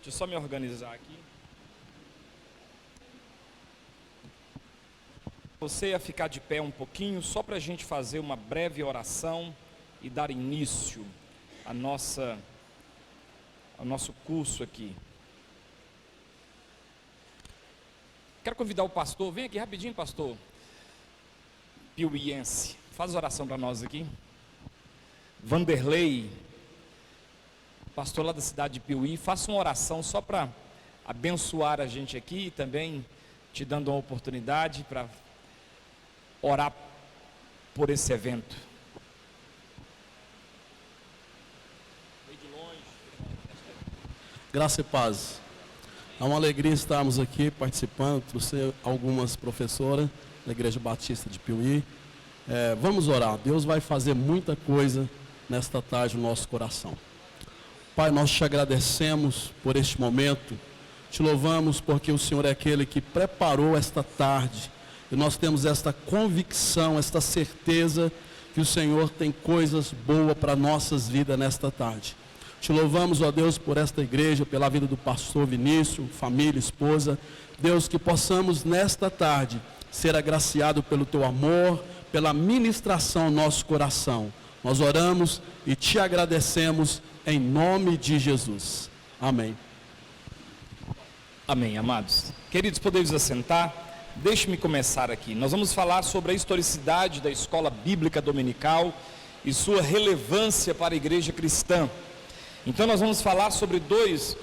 Deixa eu só me organizar aqui. Você ia ficar de pé um pouquinho, só para a gente fazer uma breve oração e dar início ao nosso curso aqui. Quero convidar o pastor, vem aqui rapidinho, pastor piuiense, faz oração para nós aqui. Vanderlei, pastor lá da cidade de Piuí, faça uma oração só para abençoar a gente aqui e também te dando uma oportunidade para orar por esse evento. Graça e paz. É uma alegria estarmos aqui participando, trouxe algumas professoras da Igreja Batista de Piuí. Vamos orar. Deus vai fazer muita coisa nesta tarde no nosso coração. Pai, nós te agradecemos por este momento, te louvamos porque o Senhor é aquele que preparou esta tarde, e nós temos esta convicção, esta certeza que o Senhor tem coisas boas para nossas vidas nesta tarde. Te louvamos, ó Deus, por esta igreja, pela vida do pastor Vinícius, família, esposa. Deus, que possamos nesta tarde ser agraciado pelo teu amor, pela ministração ao nosso coração. Nós oramos e te agradecemos em nome de Jesus. Amém. Amém, amados. Queridos, podemos assentar? Deixe-me começar aqui. Nós vamos falar sobre a historicidade da escola bíblica dominical e sua relevância para a igreja cristã. Então nós vamos falar sobre dois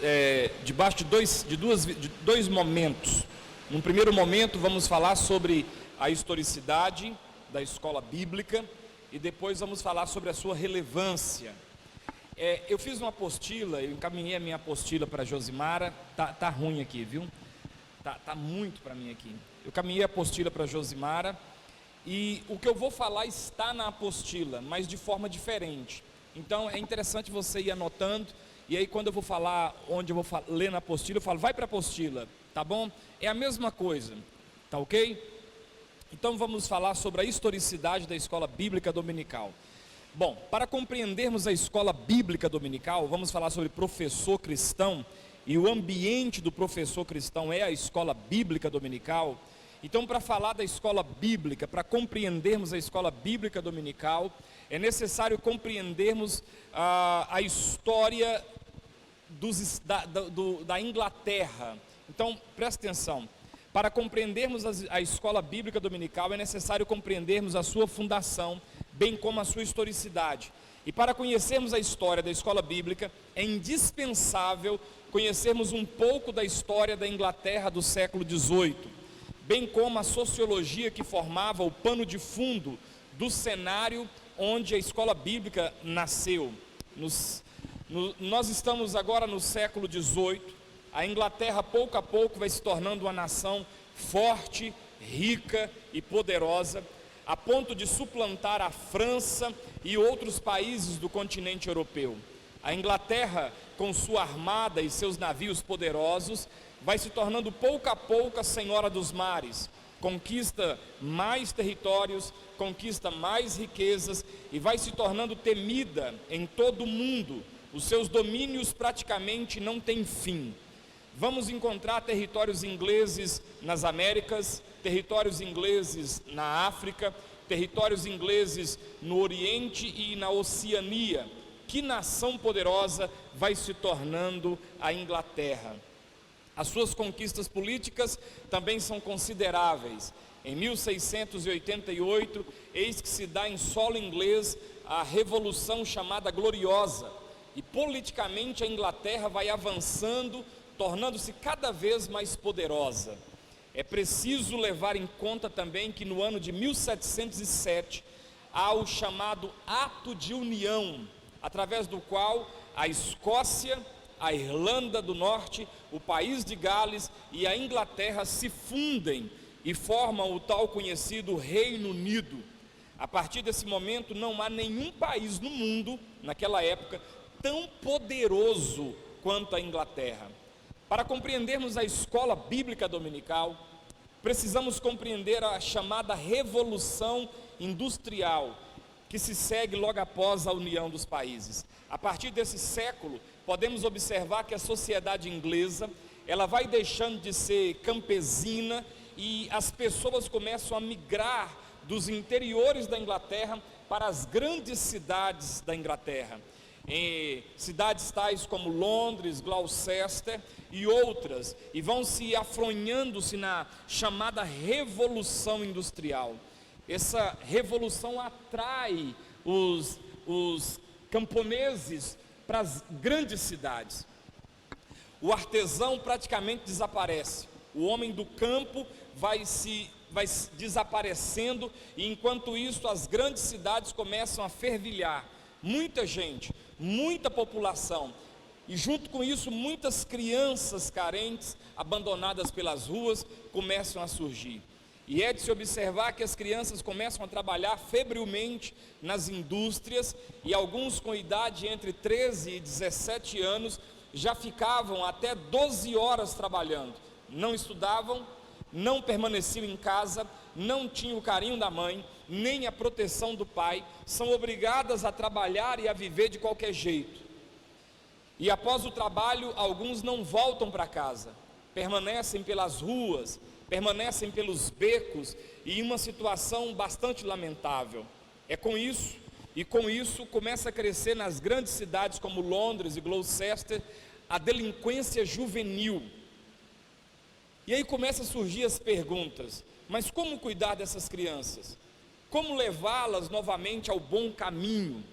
momentos. No primeiro momento vamos falar sobre a historicidade da escola bíblica e depois vamos falar sobre a sua relevância. Eu fiz uma apostila, eu encaminhei a minha apostila para a Josimara, tá ruim aqui, viu? Tá muito para mim aqui. Eu caminhei a apostila para a Josimara e o que eu vou falar está na apostila, mas de forma diferente. Então é interessante você ir anotando, e aí quando eu vou falar, onde eu vou ler na apostila, eu falo, vai para a apostila, tá bom? É a mesma coisa, tá ok? Então vamos falar sobre a historicidade da escola bíblica dominical. Bom, para compreendermos a escola bíblica dominical, vamos falar sobre professor cristão, e o ambiente do professor cristão é a escola bíblica dominical. Então, para falar da escola bíblica, para compreendermos a escola bíblica dominical, é necessário compreendermos a história da Inglaterra. Então, presta atenção. Para compreendermos a escola bíblica dominical, é necessário compreendermos a sua fundação, bem como a sua historicidade. E para conhecermos a história da escola bíblica, é indispensável conhecermos um pouco da história da Inglaterra do século XVIII, bem como a sociologia que formava o pano de fundo do cenário onde a escola bíblica nasceu. Nós estamos agora no século XVIII, a Inglaterra pouco a pouco vai se tornando uma nação forte, rica e poderosa, a ponto de suplantar a França e outros países do continente europeu. A Inglaterra, com sua armada e seus navios poderosos, vai se tornando pouco a pouco a senhora dos mares, conquista mais territórios, conquista mais riquezas e vai se tornando temida em todo o mundo. Os seus domínios praticamente não têm fim. Vamos encontrar territórios ingleses nas Américas, territórios ingleses na África, territórios ingleses no Oriente e na Oceania. Que nação poderosa vai se tornando a Inglaterra? As suas conquistas políticas também são consideráveis. Em 1688, eis que se dá em solo inglês a Revolução chamada Gloriosa. E politicamente a Inglaterra vai avançando, tornando-se cada vez mais poderosa. É preciso levar em conta também que no ano de 1707, há o chamado Ato de União, através do qual a Escócia, a Irlanda do Norte, o país de Gales e a Inglaterra se fundem e formam o tal conhecido Reino Unido. A partir desse momento não há nenhum país no mundo, naquela época, tão poderoso quanto a Inglaterra. Para compreendermos a escola bíblica dominical, precisamos compreender a chamada Revolução Industrial, que se segue logo após a união dos países. A partir desse século, podemos observar que a sociedade inglesa, ela vai deixando de ser campesina e as pessoas começam a migrar dos interiores da Inglaterra para as grandes cidades da Inglaterra. Em cidades tais como Londres, Gloucester e outras, e vão se afronhando-se na chamada Revolução Industrial. Essa revolução atrai os camponeses para as grandes cidades. O artesão praticamente desaparece, o homem do campo vai desaparecendo, e enquanto isso as grandes cidades começam a fervilhar. Muita gente, muita população, e junto com isso muitas crianças carentes, abandonadas pelas ruas, começam a surgir. E é de se observar que as crianças começam a trabalhar febrilmente nas indústrias, e alguns com idade entre 13 e 17 anos já ficavam até 12 horas trabalhando. Não estudavam, não permaneciam em casa, não tinham o carinho da mãe, nem a proteção do pai, são obrigadas a trabalhar e a viver de qualquer jeito. E após o trabalho, alguns não voltam para casa, permanecem pelas ruas, permanecem pelos becos, e em uma situação bastante lamentável. É com isso, e com isso começa a crescer nas grandes cidades como Londres e Gloucester, a delinquência juvenil. E aí começam a surgir as perguntas: mas como cuidar dessas crianças? Como levá-las novamente ao bom caminho?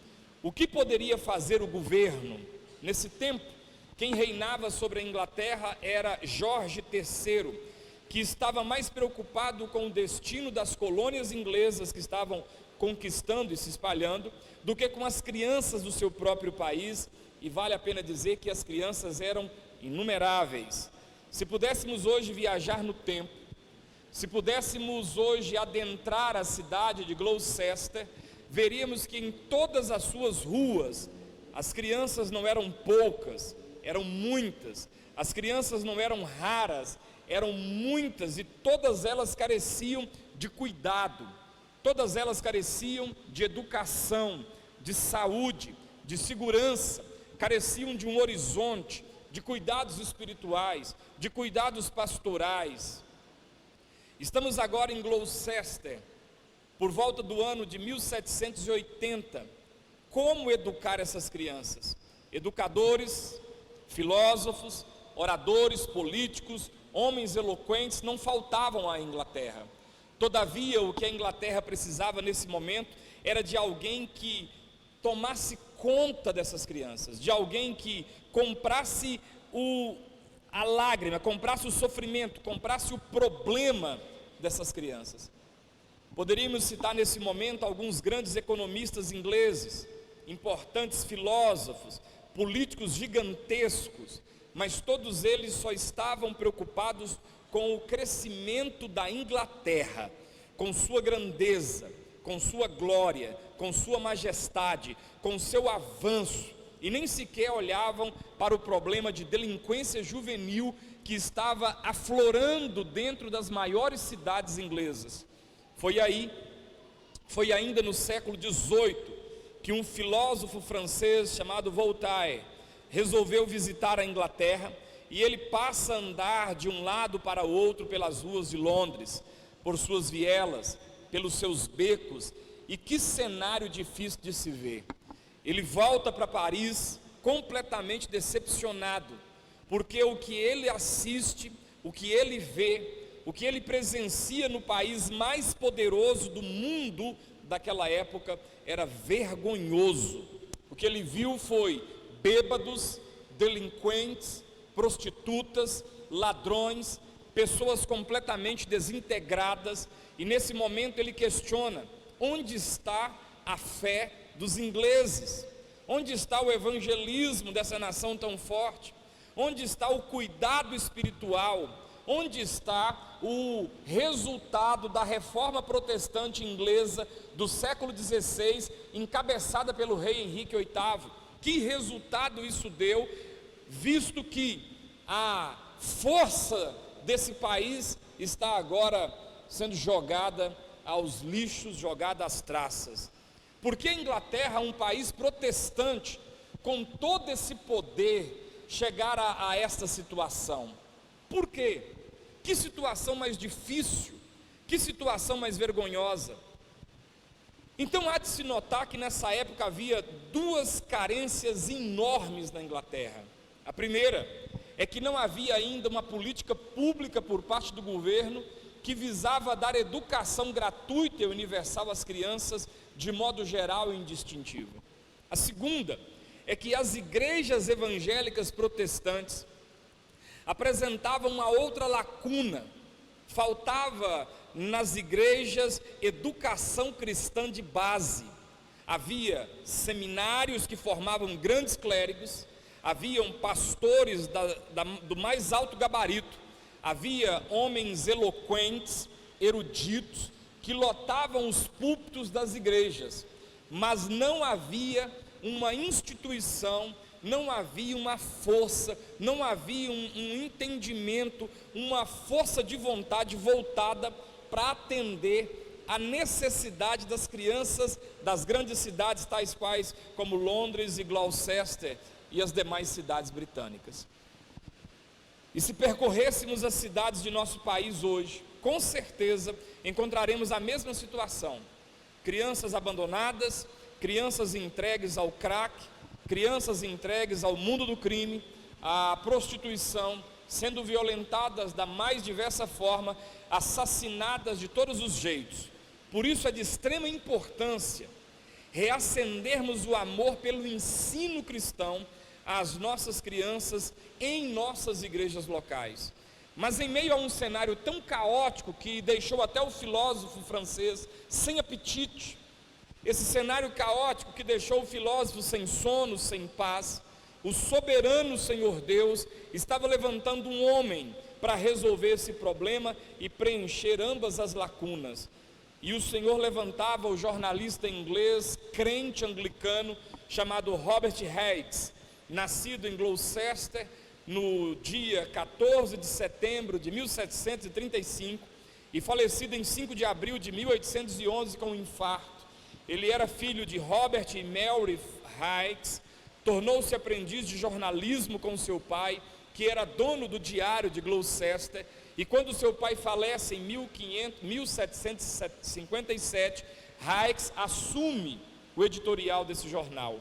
O que poderia fazer o governo? Nesse tempo, quem reinava sobre a Inglaterra era Jorge III, que estava mais preocupado com o destino das colônias inglesas que estavam conquistando e se espalhando, do que com as crianças do seu próprio país, e vale a pena dizer que as crianças eram inumeráveis. Se pudéssemos hoje viajar no tempo, se pudéssemos hoje adentrar a cidade de Gloucester, veríamos que em todas as suas ruas, as crianças não eram poucas, eram muitas. As crianças não eram raras, eram muitas, e todas elas careciam de cuidado, todas elas careciam de educação, de saúde, de segurança, careciam de um horizonte, de cuidados espirituais, de cuidados pastorais. Estamos agora em Gloucester, por volta do ano de 1780. Como educar essas crianças? Educadores, filósofos, oradores, políticos, homens eloquentes não faltavam à Inglaterra. Todavia, o que a Inglaterra precisava nesse momento era de alguém que tomasse conta dessas crianças, de alguém que comprasse a lágrima, comprasse o sofrimento, comprasse o problema dessas crianças. Poderíamos citar nesse momento alguns grandes economistas ingleses, importantes filósofos, políticos gigantescos, mas todos eles só estavam preocupados com o crescimento da Inglaterra, com sua grandeza, com sua glória, com sua majestade, com seu avanço, e nem sequer olhavam para o problema de delinquência juvenil que estava aflorando dentro das maiores cidades inglesas. Foi ainda no século XVIII, que um filósofo francês chamado Voltaire resolveu visitar a Inglaterra, e ele passa a andar de um lado para o outro pelas ruas de Londres, por suas vielas, pelos seus becos, e que cenário difícil de se ver. Ele volta para Paris completamente decepcionado, porque o que ele assiste, o que ele vê, o que ele presencia no país mais poderoso do mundo daquela época era vergonhoso. O que ele viu foi bêbados, delinquentes, prostitutas, ladrões, pessoas completamente desintegradas, e nesse momento ele questiona: onde está a fé dos ingleses? Onde está o evangelismo dessa nação tão forte? Onde está o cuidado espiritual? Onde está o resultado da reforma protestante inglesa do século XVI, encabeçada pelo rei Henrique VIII? Que resultado isso deu, visto que a força desse país está agora sendo jogada aos lixos, jogada às traças? Porque a Inglaterra, um país protestante, com todo esse poder, chegar a esta situação? Por quê? Que situação mais difícil, que situação mais vergonhosa. Então há de se notar que nessa época havia duas carências enormes na Inglaterra. A primeira é que não havia ainda uma política pública por parte do governo que visava dar educação gratuita e universal às crianças de modo geral e indistintivo. A segunda é que as igrejas evangélicas protestantes apresentavam uma outra lacuna. Faltava nas igrejas educação cristã de base. Havia seminários que formavam grandes clérigos, haviam pastores do mais alto gabarito, havia homens eloquentes, eruditos, que lotavam os púlpitos das igrejas, mas não havia uma instituição, não havia uma força, não havia um entendimento, uma força de vontade voltada para atender a necessidade das crianças das grandes cidades, tais quais como Londres e Gloucester e as demais cidades britânicas. E se percorrêssemos as cidades de nosso país hoje, com certeza encontraremos a mesma situação: crianças abandonadas, crianças entregues ao crack, crianças entregues ao mundo do crime, à prostituição, sendo violentadas da mais diversa forma, assassinadas de todos os jeitos. Por isso é de extrema importância reacendermos o amor pelo ensino cristão às nossas crianças em nossas igrejas locais. Mas em meio a um cenário tão caótico que deixou até o filósofo francês sem apetite, esse cenário caótico que deixou o filósofo sem sono, sem paz, o soberano Senhor Deus estava levantando um homem para resolver esse problema e preencher ambas as lacunas. E o Senhor levantava o jornalista inglês, crente anglicano, chamado Robert Hicks, nascido em Gloucester no dia 14 de setembro de 1735 e falecido em 5 de abril de 1811 com um infarto. Ele era filho de Robert e Mary Hicks, tornou-se aprendiz de jornalismo com seu pai, que era dono do Diário de Gloucester, e quando seu pai falece em 1757, Hicks assume o editorial desse jornal.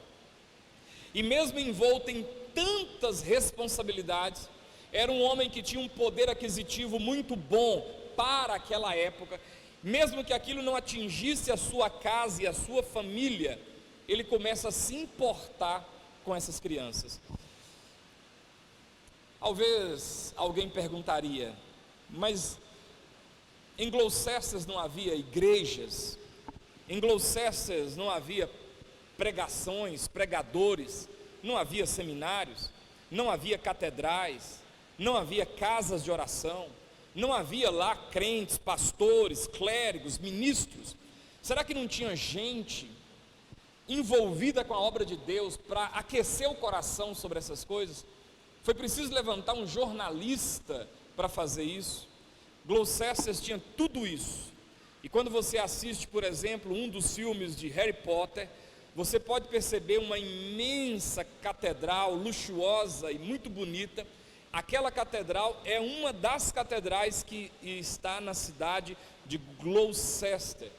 E mesmo envolto em tantas responsabilidades, era um homem que tinha um poder aquisitivo muito bom para aquela época. Mesmo que aquilo não atingisse a sua casa e a sua família, ele começa a se importar com essas crianças. Talvez alguém perguntaria, mas em Gloucester não havia igrejas? Em Gloucester não havia pregações, pregadores? Não havia seminários? Não havia catedrais? Não havia casas de oração? Não havia lá crentes, pastores, clérigos, ministros? Será que não tinha gente envolvida com a obra de Deus para aquecer o coração sobre essas coisas? Foi preciso levantar um jornalista para fazer isso. Gloucester tinha tudo isso. E quando você assiste, por exemplo, um dos filmes de Harry Potter, você pode perceber uma imensa catedral, luxuosa e muito bonita. Aquela catedral é uma das catedrais que está na cidade de Gloucester.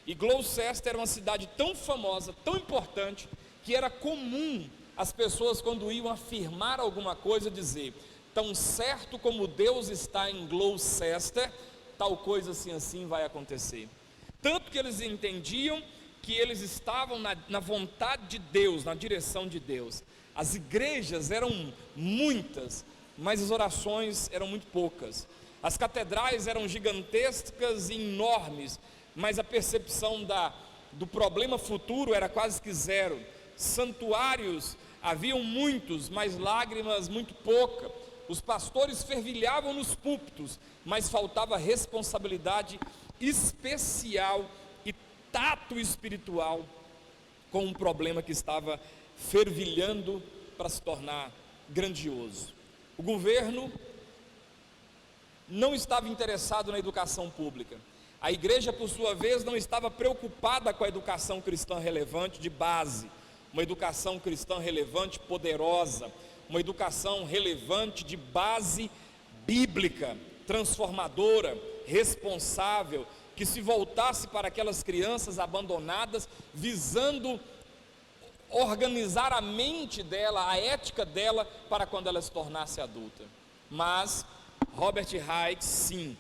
E Gloucester era uma cidade tão famosa, tão importante, que era comum as pessoas, quando iam afirmar alguma coisa, dizer: tão certo como Deus está em Gloucester, tal coisa assim assim vai acontecer. Tanto que eles entendiam que eles estavam na vontade de Deus, na direção de Deus. As igrejas eram muitas, mas as orações eram muito poucas. As catedrais eram gigantescas e enormes, mas a percepção do problema futuro era quase que zero. Santuários haviam muitos, mas lágrimas muito pouca. Os pastores fervilhavam nos púlpitos, mas faltava responsabilidade especial e tato espiritual com um problema que estava fervilhando para se tornar grandioso. O governo não estava interessado na educação pública. A igreja, por sua vez, não estava preocupada com a educação cristã relevante de base. uma educação cristã relevante, poderosa, uma educação relevante de base bíblica, transformadora, responsável, que se voltasse para aquelas crianças abandonadas, visando organizar a mente dela, a ética dela, para quando ela se tornasse adulta. Mas Robert Hicks, sim,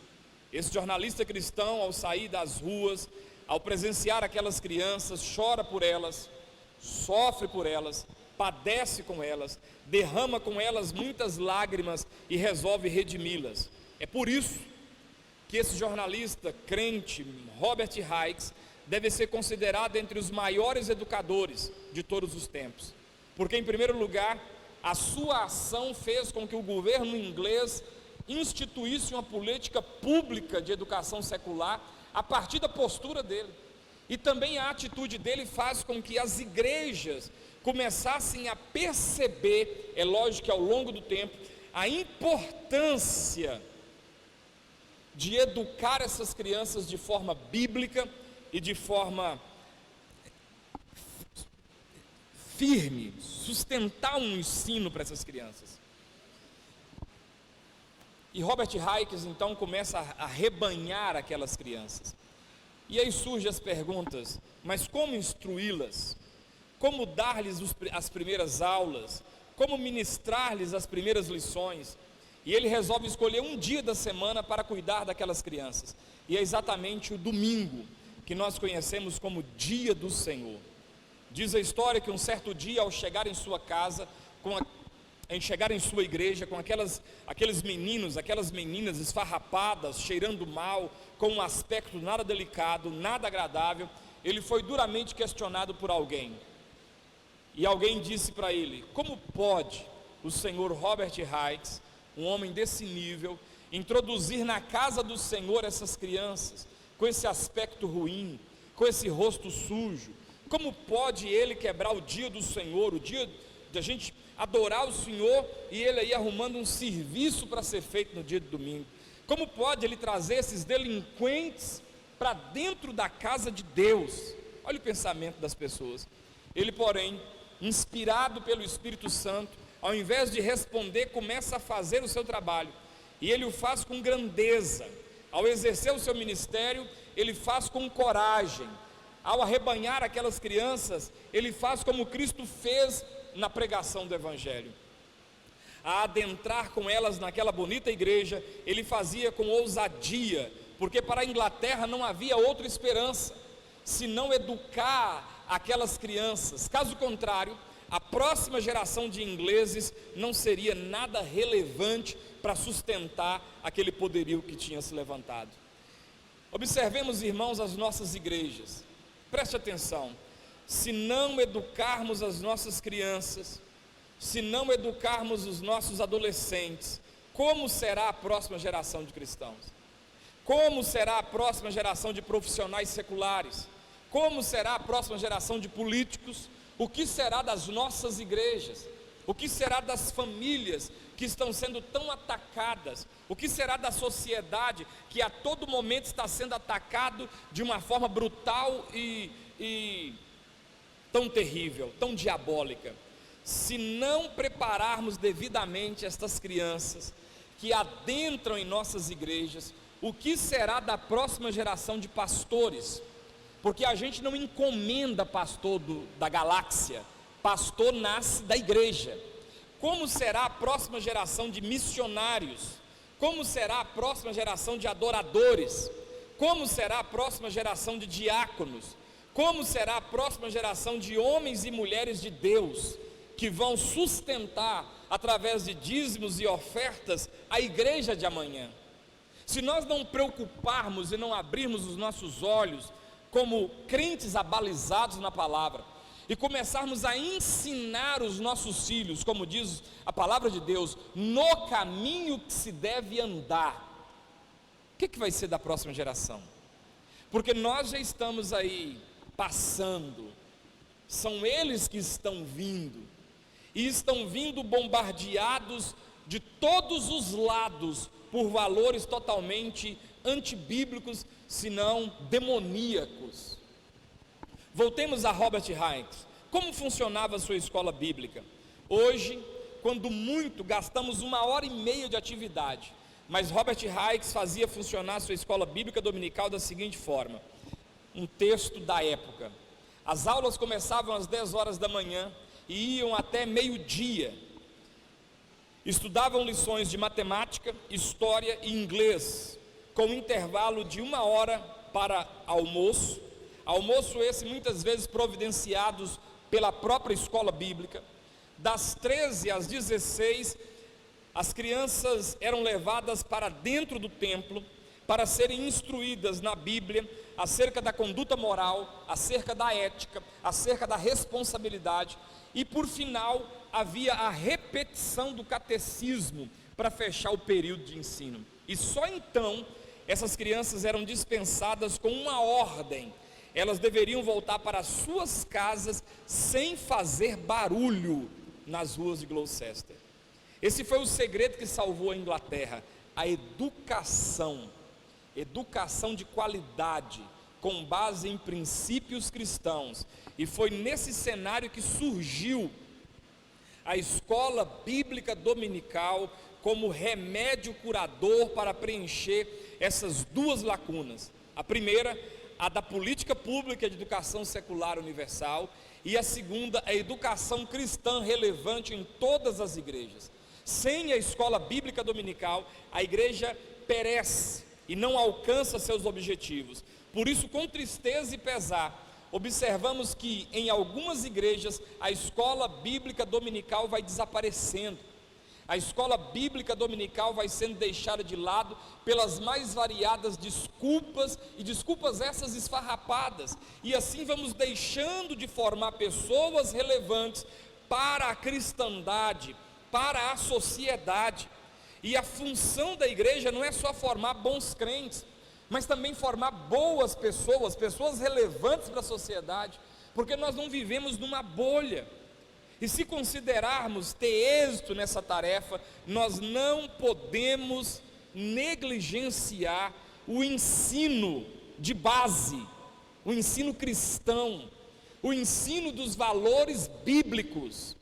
esse jornalista cristão, ao sair das ruas, ao presenciar aquelas crianças, chora por elas, sofre por elas, padece com elas, derrama com elas muitas lágrimas e resolve redimi-las. É por isso que esse jornalista crente, Robert Hicks, deve ser considerado entre os maiores educadores de todos os tempos, porque, em primeiro lugar, a sua ação fez com que o governo inglês instituísse uma política pública de educação secular a partir da postura dele, e também a atitude dele faz com que as igrejas começassem a perceber, é lógico que ao longo do tempo, a importância de educar essas crianças de forma bíblica e de forma firme, sustentar um ensino para essas crianças. E Robert Hicks então começa a rebanhar aquelas crianças. E aí surgem as perguntas: mas como instruí-las? Como dar-lhes as primeiras aulas? Como ministrar-lhes as primeiras lições? E ele resolve escolher um dia da semana para cuidar daquelas crianças. E é exatamente o domingo, que nós conhecemos como Dia do Senhor. Diz a história que um certo dia, ao chegar em sua casa, chegar em sua igreja, com aqueles meninos, aquelas meninas esfarrapadas, cheirando mal, com um aspecto nada delicado, nada agradável, ele foi duramente questionado por alguém. E alguém disse para ele: como pode o senhor Robert Hicks, um homem desse nível, introduzir na casa do Senhor essas crianças, com esse aspecto ruim, com esse rosto sujo? Como pode ele quebrar o dia do Senhor, o dia de a gente adorar o Senhor, e ele aí arrumando um serviço para ser feito no dia de domingo? Como pode ele trazer esses delinquentes para dentro da casa de Deus? Olha o pensamento das pessoas. Ele, porém, inspirado pelo Espírito Santo, ao invés de responder, começa a fazer o seu trabalho, e ele o faz com grandeza. Ao exercer o seu ministério, ele faz com coragem. Ao arrebanhar aquelas crianças, ele faz como Cristo fez na pregação do Evangelho. A adentrar com elas naquela bonita igreja, ele fazia com ousadia, porque para a Inglaterra não havia outra esperança, senão educar aquelas crianças. Caso contrário, a próxima geração de ingleses não seria nada relevante para sustentar aquele poderio que tinha se levantado. Observemos, irmãos, as nossas igrejas. Preste atenção: se não educarmos as nossas crianças, se não educarmos os nossos adolescentes, como será a próxima geração de cristãos? Como será a próxima geração de profissionais seculares? Como será a próxima geração de políticos? O que será das nossas igrejas? O que será das famílias que estão sendo tão atacadas? O que será da sociedade que a todo momento está sendo atacado de uma forma brutal e tão terrível, tão diabólica? Se não prepararmos devidamente estas crianças que adentram em nossas igrejas, o que será da próxima geração de pastores? Porque a gente não encomenda pastor da galáxia, pastor nasce da igreja. Como será a próxima geração de missionários? Como será a próxima geração de adoradores? Como será a próxima geração de diáconos? Como será a próxima geração de homens e mulheres de Deus, que vão sustentar, através de dízimos e ofertas, a igreja de amanhã? Se nós não preocuparmos e não abrirmos os nossos olhos, como crentes abalizados na palavra, e começarmos a ensinar os nossos filhos, como diz a palavra de Deus, no caminho que se deve andar, o que vai ser da próxima geração? Porque nós já estamos aí passando, são eles que estão vindo, e estão vindo bombardeados de todos os lados, por valores totalmente antibíblicos, se não demoníacos. Voltemos a Robert Hicks. Como funcionava a sua escola bíblica? Hoje, quando muito, gastamos 1h30 de atividade, mas Robert Hicks fazia funcionar a sua escola bíblica dominical da seguinte forma: um texto da época. As aulas começavam às 10 horas da manhã e iam até meio-dia. Estudavam lições de matemática, história e inglês, com um intervalo de 1 hora para almoço. Almoço esse muitas vezes providenciados pela própria escola bíblica. Das 13 às 16, as crianças eram levadas para dentro do templo para serem instruídas na Bíblia acerca da conduta moral, acerca da ética, acerca da responsabilidade, e por final havia a repetição do catecismo para fechar o período de ensino. E só então essas crianças eram dispensadas com uma ordem: elas deveriam voltar para suas casas sem fazer barulho nas ruas de Gloucester. Esse foi o segredo que salvou a Inglaterra: a educação de qualidade, com base em princípios cristãos. E foi nesse cenário que surgiu a escola bíblica dominical como remédio curador para preencher essas duas lacunas. A primeira, a da política pública de educação secular universal, e a segunda, a educação cristã relevante em todas as igrejas. Sem a escola bíblica dominical, a igreja perece e não alcança seus objetivos. Por isso, com tristeza e pesar, observamos que em algumas igrejas a escola bíblica dominical vai desaparecendo. A escola bíblica dominical vai sendo deixada de lado pelas mais variadas desculpas, e desculpas essas esfarrapadas, e assim vamos deixando de formar pessoas relevantes para a cristandade, para a sociedade. E a função da igreja não é só formar bons crentes, mas também formar boas pessoas, pessoas relevantes para a sociedade, porque nós não vivemos numa bolha. E se considerarmos ter êxito nessa tarefa, nós não podemos negligenciar o ensino de base, o ensino cristão, o ensino dos valores bíblicos.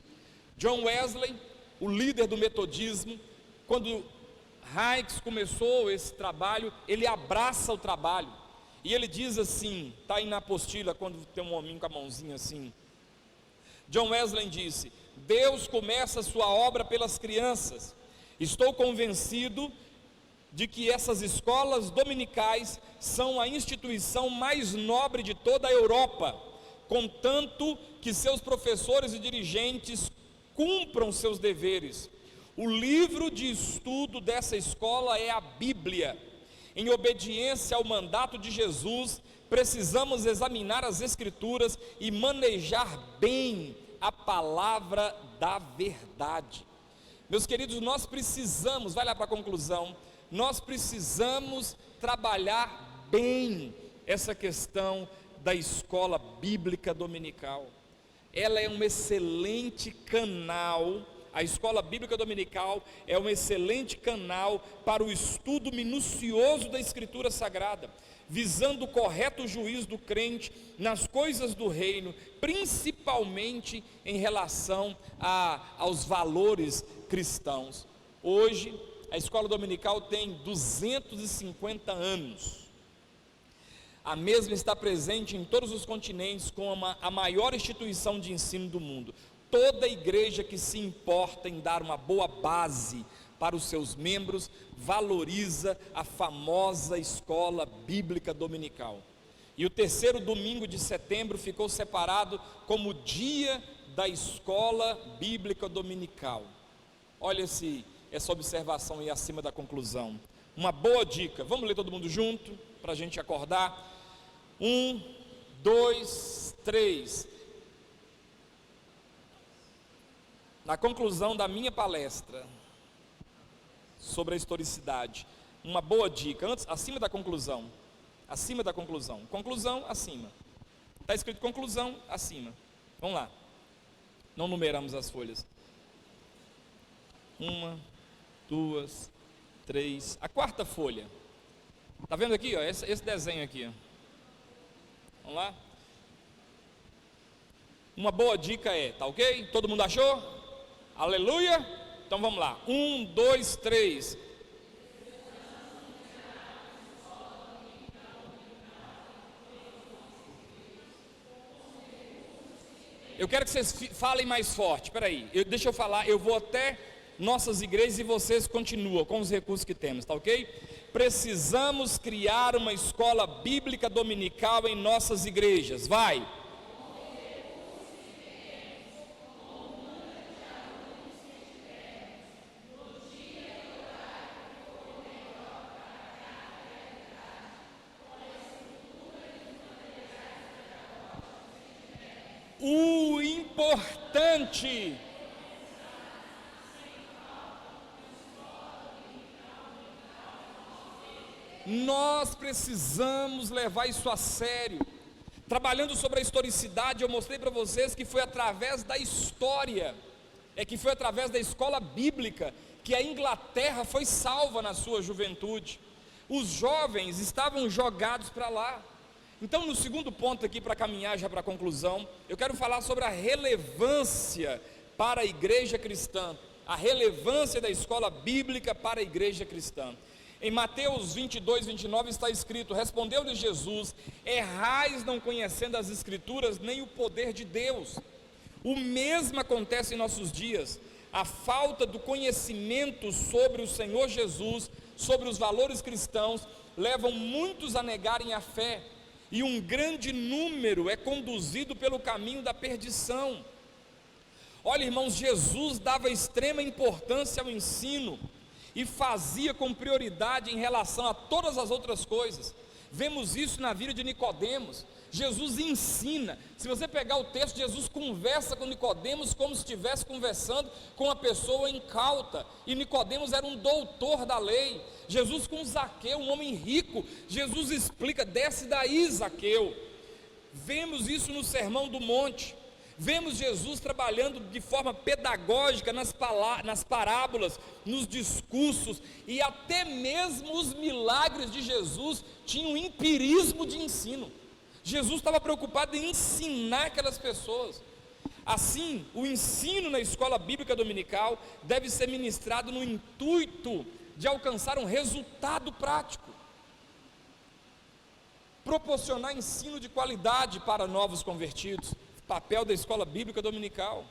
John Wesley, o líder do metodismo, quando Hicks começou esse trabalho, ele abraça o trabalho, e ele diz assim, está aí na apostila, quando tem um hominho com a mãozinha assim. John Wesley disse: Deus começa a sua obra pelas crianças. Estou convencido de que essas escolas dominicais são a instituição mais nobre de toda a Europa, contanto que seus professores e dirigentes cumpram seus deveres. O livro de estudo dessa escola é a Bíblia. Em obediência ao mandato de Jesus, precisamos examinar as Escrituras e manejar bem a palavra da verdade. Meus queridos, nós precisamos, vai lá para a conclusão, nós precisamos trabalhar bem essa questão da escola bíblica dominical. Ela é um excelente canal. A escola bíblica dominical é um excelente canal para o estudo minucioso da Escritura Sagrada, visando o correto juízo do crente nas coisas do reino, principalmente em relação aos valores cristãos. Hoje, a escola dominical tem 250 anos. A mesma está presente em todos os continentes como a maior instituição de ensino do mundo. Toda igreja que se importa em dar uma boa base para os seus membros valoriza a famosa escola bíblica dominical. E o terceiro domingo de setembro ficou separado como dia da escola bíblica dominical. Olha essa observação aí acima da conclusão. Uma boa dica, vamos ler todo mundo junto para a gente acordar. 1, 2, 3. Na conclusão da minha palestra sobre a historicidade, uma boa dica, antes, acima da conclusão, conclusão acima, está escrito conclusão acima, vamos lá, não numeramos as folhas, 1, 2, 3, a quarta folha, está vendo aqui, ó, esse desenho aqui, ó. Vamos lá, Uma boa dica é, tá ok? Todo mundo achou? Aleluia? Então vamos lá. 1, 2, 3. Eu quero que vocês falem mais forte. Espera aí, deixa eu falar. Eu vou até nossas igrejas e vocês continuam com os recursos que temos, tá ok? Precisamos criar uma escola bíblica dominical em nossas igrejas. Vai. O importante. Nós precisamos levar isso a sério. Trabalhando sobre a historicidade, eu mostrei para vocês que foi através da história, que foi através da escola bíblica, que a Inglaterra foi salva na sua juventude. Os jovens estavam jogados para lá. Então, no segundo ponto aqui, para caminhar já para a conclusão, eu quero falar sobre a relevância para a igreja cristã, a relevância da escola bíblica para a igreja cristã. Em Mateus 22, 29 está escrito: respondeu-lhe Jesus: errais não conhecendo as escrituras nem o poder de Deus. O mesmo acontece em nossos dias. A falta do conhecimento sobre o Senhor Jesus, sobre os valores cristãos, levam muitos a negarem a fé, e um grande número é conduzido pelo caminho da perdição. Olha, irmãos, Jesus dava extrema importância ao ensino e fazia com prioridade em relação a todas as outras coisas. Vemos isso na vida de Nicodemos. Jesus ensina. Se você pegar o texto, Jesus conversa com Nicodemos como se estivesse conversando com uma pessoa incauta, e Nicodemos era um doutor da lei. Jesus com Zaqueu, um homem rico, Jesus explica: desce daí, Zaqueu. Vemos isso no Sermão do Monte. Vemos Jesus trabalhando de forma pedagógica nas parábolas, nos discursos, e até mesmo os milagres de Jesus tinham um empirismo de ensino. Jesus estava preocupado em ensinar aquelas pessoas. Assim, o ensino na escola bíblica dominical deve ser ministrado no intuito de alcançar um resultado prático, proporcionar ensino de qualidade para novos convertidos. Papel da escola bíblica dominical.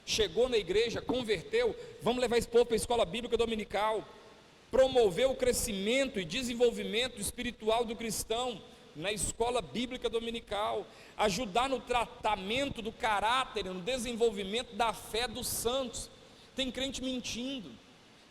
Chegou na igreja, converteu, vamos levar esse povo para a escola bíblica dominical. Promover o crescimento e desenvolvimento espiritual do cristão na escola bíblica dominical. Ajudar no tratamento do caráter, no desenvolvimento da fé dos santos. Tem crente mentindo,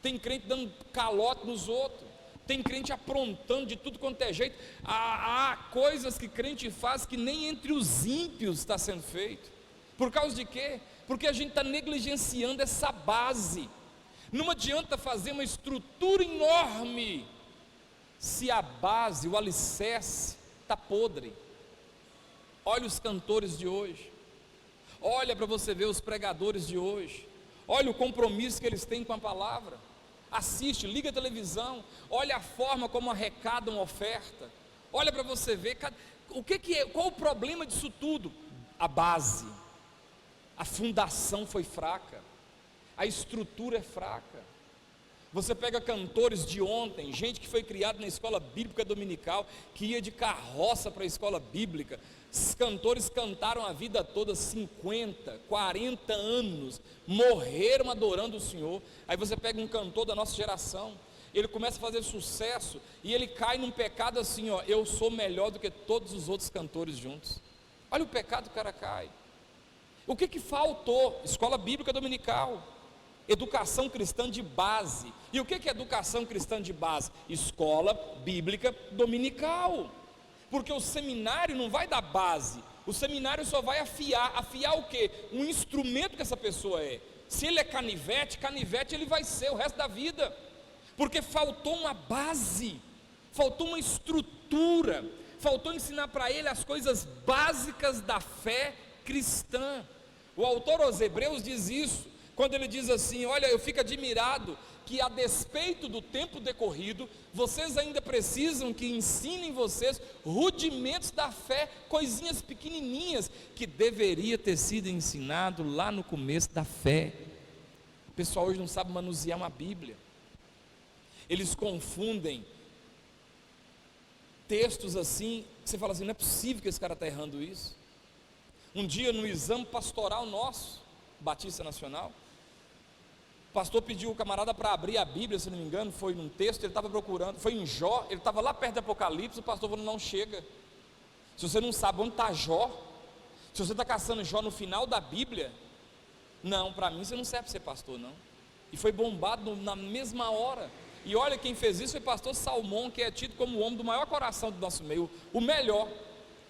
tem crente dando calote nos outros, tem crente aprontando de tudo quanto é jeito. Há coisas que crente faz que nem entre os ímpios está sendo feito. Por causa de quê? Porque a gente está negligenciando essa base. Não adianta fazer uma estrutura enorme se a base, o alicerce está podre. Olha os cantores de hoje, olha para você ver os pregadores de hoje, olha o compromisso que eles têm com a palavra. Assiste, liga a televisão, olha a forma como arrecadam oferta, olha para você ver, qual o problema disso tudo? A base, a fundação foi fraca, a estrutura é fraca. Você pega cantores de ontem, gente que foi criada na escola bíblica dominical, que ia de carroça para a escola bíblica. Esses cantores cantaram a vida toda, 50, 40 anos, morreram adorando o Senhor. Aí você pega um cantor da nossa geração, ele começa a fazer sucesso, e ele cai num pecado assim, ó: eu sou melhor do que todos os outros cantores juntos. Olha o pecado que o cara cai. O que faltou? Escola bíblica dominical, educação cristã de base. E o que é educação cristã de base? Escola bíblica dominical. Porque o seminário não vai dar base, o seminário só vai afiar o quê? Um instrumento que essa pessoa é. Se ele é canivete, ele vai ser o resto da vida, porque faltou uma base, faltou uma estrutura, faltou ensinar para ele as coisas básicas da fé cristã. O autor aos Hebreus diz isso, quando ele diz assim: olha, eu fico admirado que, a despeito do tempo decorrido, vocês ainda precisam que ensinem vocês rudimentos da fé, coisinhas pequenininhas, que deveria ter sido ensinado lá no começo da fé. O pessoal hoje não sabe manusear uma Bíblia, eles confundem textos assim, que você fala assim, não é possível que esse cara está errando isso. Um dia no exame pastoral nosso, Batista Nacional, o pastor pediu o camarada para abrir a Bíblia, se não me engano, foi num texto, ele estava procurando, foi em Jó, ele estava lá perto do Apocalipse, o pastor falou, não chega, se você não sabe onde está Jó, se você está caçando Jó no final da Bíblia, não, para mim você não serve para ser pastor não, e foi bombado na mesma hora. E olha, quem fez isso foi o pastor Salmão, que é tido como o homem do maior coração do nosso meio, o melhor,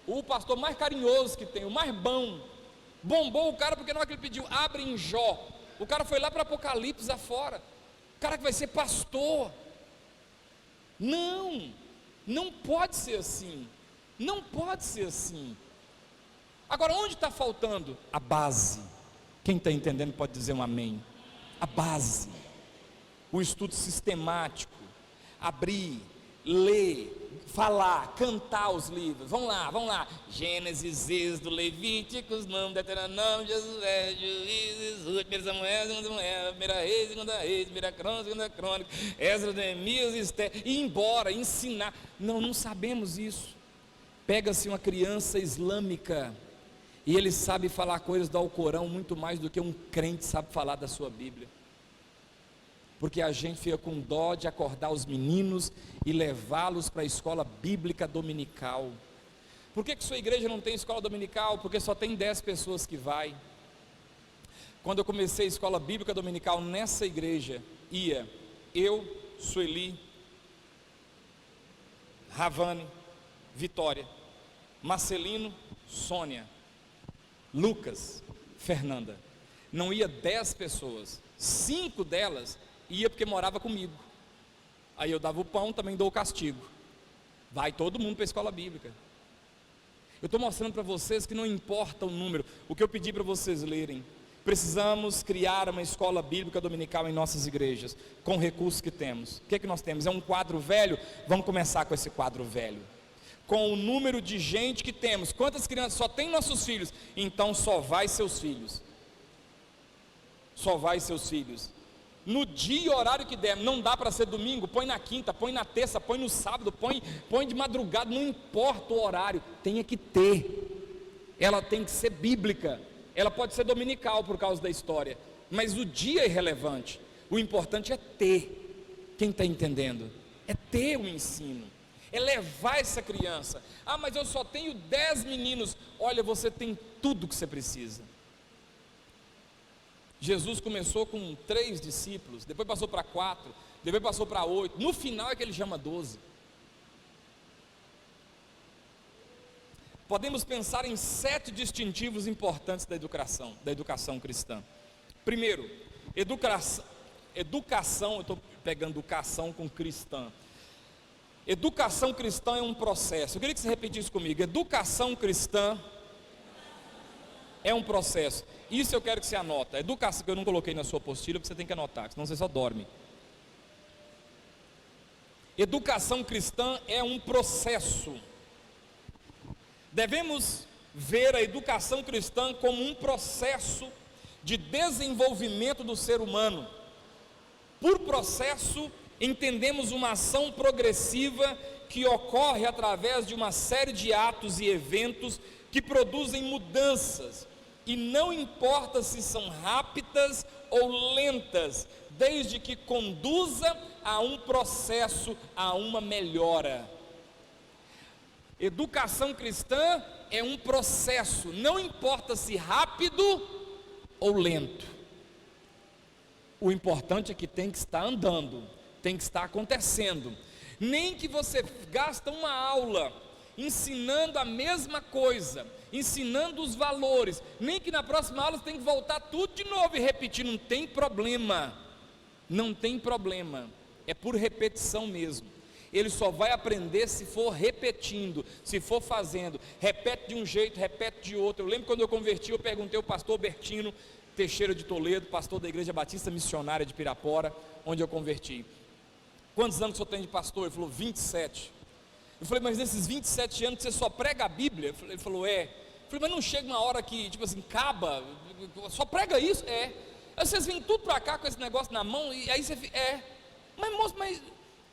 o pastor mais carinhoso que tem, o mais bom. Bombou o cara porque na hora que ele pediu, abre em Jó, o cara foi lá para Apocalipse afora, o cara que vai ser pastor. Não, não pode ser assim, não pode ser assim. Agora, onde está faltando? A base. Quem está entendendo pode dizer um amém. A base, o estudo sistemático, abrir, ler, falar, cantar os livros. Vamos lá. Gênesis, Êxodo, Levíticos, Número, Deuteronômio, Josué, Juízes, Ruth, 1 Samuel, 2 Samuel, 1 Reis, 2 Reis, 1 Crônica, 2 Crônica, Esdras, Neemias, Esther, e ir embora, ensinar. Não sabemos isso. Pega-se uma criança islâmica e ele sabe falar coisas do Alcorão muito mais do que um crente sabe falar da sua Bíblia. Porque a gente fica com dó de acordar os meninos e levá-los para a escola bíblica dominical. Por que sua igreja não tem escola dominical? Porque só tem 10 pessoas que vai. Quando eu comecei a escola bíblica dominical nessa igreja, ia eu, Sueli, Ravane, Vitória, Marcelino, Sônia, Lucas, Fernanda. Não ia 10 pessoas, 5 delas ia porque morava comigo. Aí eu dava o pão, também dou o castigo. Vai todo mundo para a escola bíblica. Eu estou mostrando para vocês que não importa o número. O que eu pedi para vocês lerem, precisamos criar uma escola bíblica dominical em nossas igrejas, com recursos que temos. O que é que nós temos? É um quadro velho? Vamos começar com esse quadro velho. Com o número de gente que temos, quantas crianças? Só tem nossos filhos, então só vai seus filhos. Só vai seus filhos. No dia e horário que der, não dá para ser domingo, põe na quinta, põe na terça, põe no sábado, põe de madrugada, não importa o horário, tenha que ter, ela tem que ser bíblica, ela pode ser dominical por causa da história, mas o dia é irrelevante, o importante é ter. Quem está entendendo? É ter o ensino, é levar essa criança. Ah, mas eu só tenho 10 meninos, olha, você tem tudo que você precisa. Jesus começou com 3 discípulos, depois passou para 4, depois passou para 8, no final é que ele chama 12. Podemos pensar em 7 distintivos importantes da educação cristã. Primeiro, educação, eu estou pegando educação com cristã. Educação cristã é um processo. Eu queria que você repetisse comigo. Educação cristã é um processo. Isso eu quero que você anota. Educação, que eu não coloquei na sua apostila, porque você tem que anotar, senão você só dorme. Educação cristã é um processo. Devemos ver a educação cristã como um processo de desenvolvimento do ser humano. Por processo, entendemos uma ação progressiva que ocorre através de uma série de atos e eventos que produzem mudanças. E não importa se são rápidas ou lentas, desde que conduza a um processo, a uma melhora. Educação cristã é um processo, não importa se rápido ou lento. O importante é que tem que estar andando, tem que estar acontecendo. Nem que você gasta uma aula ensinando a mesma coisa, ensinando os valores, nem que na próxima aula você tem que voltar tudo de novo e repetir, não tem problema, é por repetição mesmo. Ele só vai aprender se for repetindo, se for fazendo, repete de um jeito, repete de outro. Eu lembro quando eu converti, eu perguntei ao pastor Bertino, Teixeira de Toledo, pastor da Igreja Batista Missionária de Pirapora, onde eu converti. Quantos anos o senhor tem de pastor? Ele falou, 27. Eu falei, mas nesses 27 anos você só prega a Bíblia? Ele falou, é. Eu falei, mas não chega uma hora que, tipo assim, acaba, só prega isso? É. Aí vocês vêm tudo para cá com esse negócio na mão, e aí você fica, mas moço, mas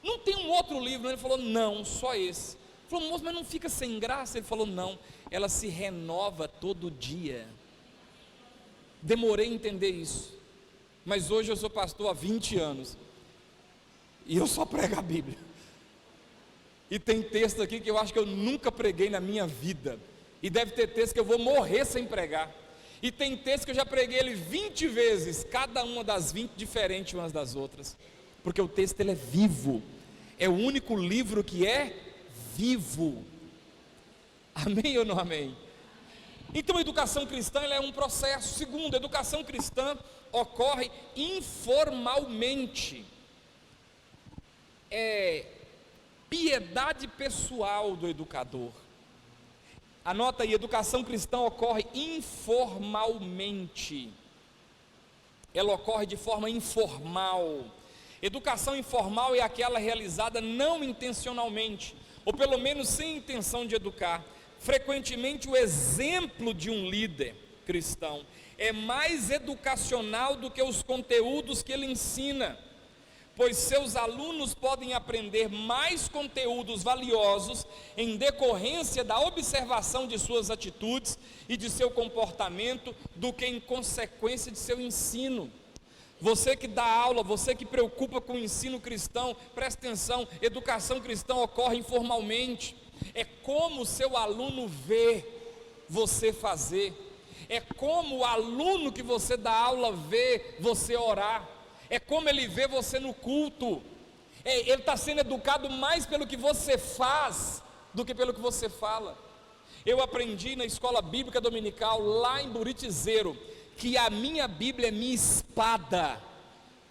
não tem um outro livro? Ele falou, não, só esse. Ele falou, moço, mas não fica sem graça? Ele falou, não, ela se renova todo dia. Demorei a entender isso, mas hoje eu sou pastor há 20 anos, e eu só prego a Bíblia, e tem texto aqui que eu acho que eu nunca preguei na minha vida, e deve ter texto que eu vou morrer sem pregar, e tem texto que eu já preguei ele 20 vezes, cada uma das 20 diferente umas das outras, porque o texto ele é vivo, é o único livro que é vivo, amém ou não amém? Então a educação cristã ela é um processo. Segundo, a educação cristã ocorre informalmente, é piedade pessoal do educador. Anota aí, educação cristã ocorre informalmente, ela ocorre de forma informal. Educação informal é aquela realizada não intencionalmente, ou pelo menos sem intenção de educar. Frequentemente o exemplo de um líder cristão é mais educacional do que os conteúdos que ele ensina, pois seus alunos podem aprender mais conteúdos valiosos em decorrência da observação de suas atitudes e de seu comportamento do que em consequência de seu ensino. Você que dá aula, você que preocupa com o ensino cristão, presta atenção, educação cristã ocorre informalmente. É como o seu aluno vê você fazer, é como o aluno que você dá aula vê você orar, é como ele vê você no culto, ele está sendo educado mais pelo que você faz do que pelo que você fala. Eu aprendi na escola bíblica dominical lá em Buritizeiro que a minha Bíblia é minha espada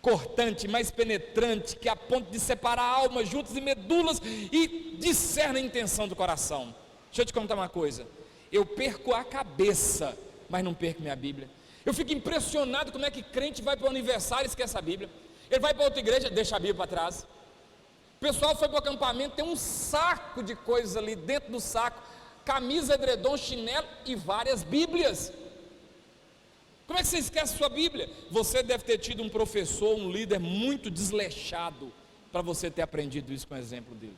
cortante, mais penetrante, que a ponto de separar almas, juntas e medulas e discerne a intenção do coração. Deixa eu te contar uma coisa, eu perco a cabeça, mas não perco minha Bíblia. Eu fico impressionado como é que crente vai para o aniversário e esquece a Bíblia. Ele vai para outra igreja, deixa a Bíblia para trás. O pessoal foi para o acampamento, tem um saco de coisas ali dentro do saco, camisa, edredom, chinelo e várias Bíblias. Como é que você esquece sua Bíblia? Você deve ter tido um professor, um líder muito desleixado, para você ter aprendido isso com o exemplo dele.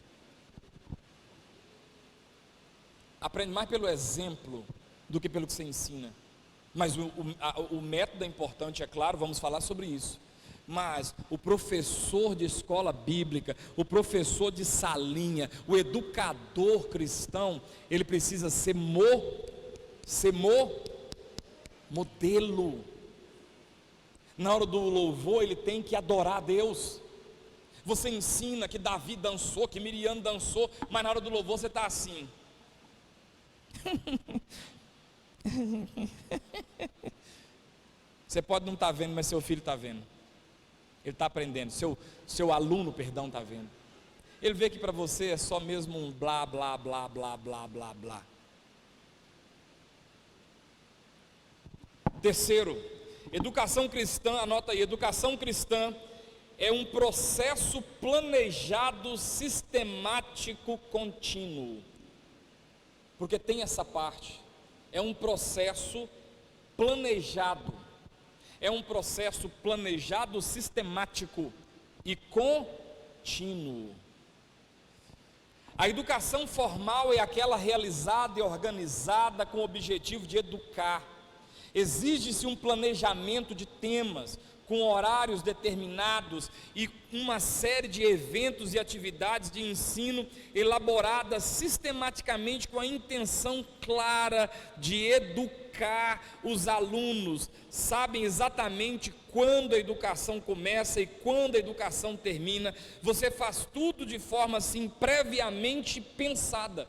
Aprende mais pelo exemplo do que pelo que você ensina. Mas o método é importante, é claro, vamos falar sobre isso. Mas o professor de escola bíblica, o professor de salinha, o educador cristão, ele precisa ser modelo. Na hora do louvor ele tem que adorar a Deus. Você ensina que Davi dançou, que Miriam dançou, mas na hora do louvor você está assim. Você pode não estar vendo, mas seu filho está vendo. Ele está aprendendo, seu aluno, perdão, está vendo. Ele vê que para você é só mesmo um blá, blá, blá, blá, blá, blá, blá. Terceiro, educação cristã, anota aí, educação cristã é um processo planejado, sistemático, contínuo. Porque tem essa parte, é um processo planejado, sistemático e contínuo. A educação formal é aquela realizada e organizada com o objetivo de educar. Exige-se um planejamento de temas, com horários determinados e uma série de eventos e atividades de ensino elaboradas sistematicamente com a intenção clara de educar os alunos. Sabem exatamente quando a educação começa e quando a educação termina. Você faz tudo de forma assim previamente pensada.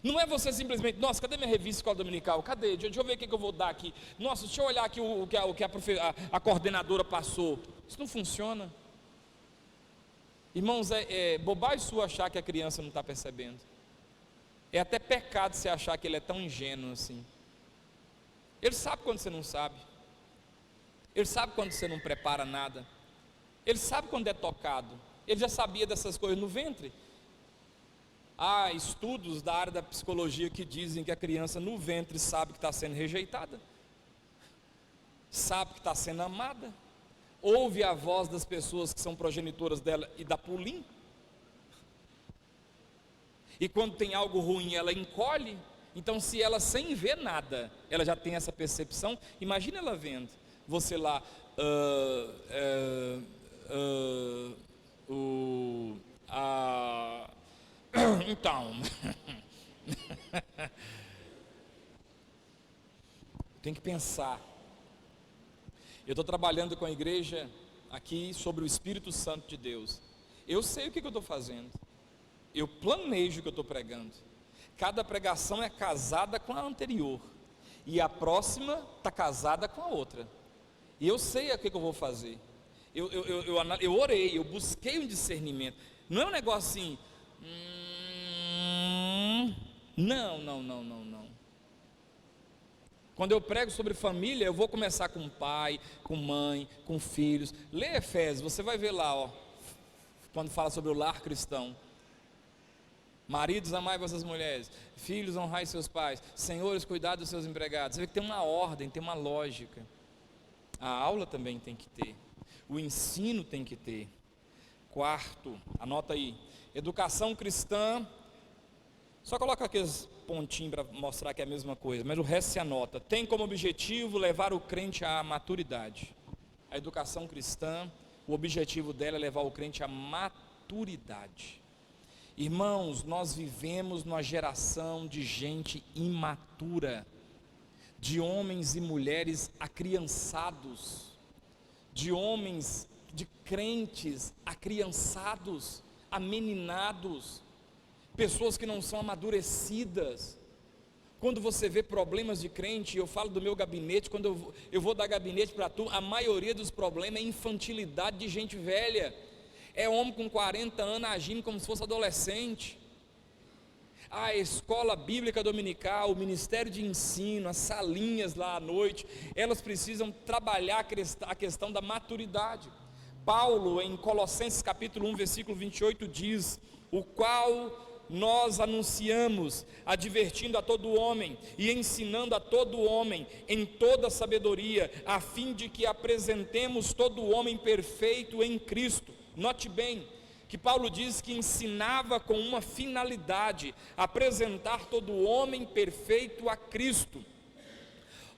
Não é você simplesmente, nossa, cadê minha revista escola dominical? Cadê? Deixa eu ver o que eu vou dar aqui. Nossa, deixa eu olhar aqui o que a coordenadora passou. Isso não funciona. Irmãos, é bobagem sua achar que a criança não está percebendo. É até pecado você achar que ele é tão ingênuo assim. Ele sabe quando você não sabe. Ele sabe quando você não prepara nada. Ele sabe quando é tocado. Ele já sabia dessas coisas no ventre. Há estudos da área da psicologia que dizem que a criança no ventre sabe que está sendo rejeitada, sabe que está sendo amada, ouve a voz das pessoas que são progenitoras dela e dá pulinho. E quando tem algo ruim, ela encolhe. Então, se ela sem ver nada, ela já tem essa percepção, imagina ela vendo você lá, então, tem que pensar. Eu estou trabalhando com a igreja aqui sobre o Espírito Santo de Deus. Eu sei o que eu estou fazendo. Eu planejo o que eu estou pregando. Cada pregação é casada com a anterior, e a próxima está casada com a outra. E eu sei o que eu vou fazer. Eu orei, eu busquei um discernimento. Não é um negócio assim. Não. Quando eu prego sobre família, eu vou começar com pai, com mãe, com filhos. Lê Efésios, você vai ver lá, ó, quando fala sobre o lar cristão. Maridos, amai vossas mulheres, filhos, honrai seus pais, senhores, cuidai dos seus empregados. Você vê que tem uma ordem, tem uma lógica. A aula também tem que ter, o ensino tem que ter. Quarto, anota aí, educação cristã. Só coloca aqueles pontinhos para mostrar que é a mesma coisa, mas o resto se anota. Tem como objetivo levar o crente à maturidade. A educação cristã, o objetivo dela é levar o crente à maturidade. Irmãos, nós vivemos numa geração de gente imatura, de homens e mulheres acriançados, de homens, de crentes acriançados, ameninados, pessoas que não são amadurecidas. Quando você vê problemas de crente, eu falo do meu gabinete, quando eu vou dar gabinete para tu, a maioria dos problemas é infantilidade de gente velha. É homem com 40 anos agindo como se fosse adolescente. A escola bíblica dominical, o ministério de ensino, as salinhas lá à noite, elas precisam trabalhar a questão da maturidade. Paulo, em Colossenses capítulo 1, versículo 28, diz: o qual nós anunciamos, advertindo a todo homem e ensinando a todo homem em toda sabedoria, a fim de que apresentemos todo homem perfeito em Cristo. Note bem que Paulo diz que ensinava com uma finalidade: apresentar todo homem perfeito a Cristo.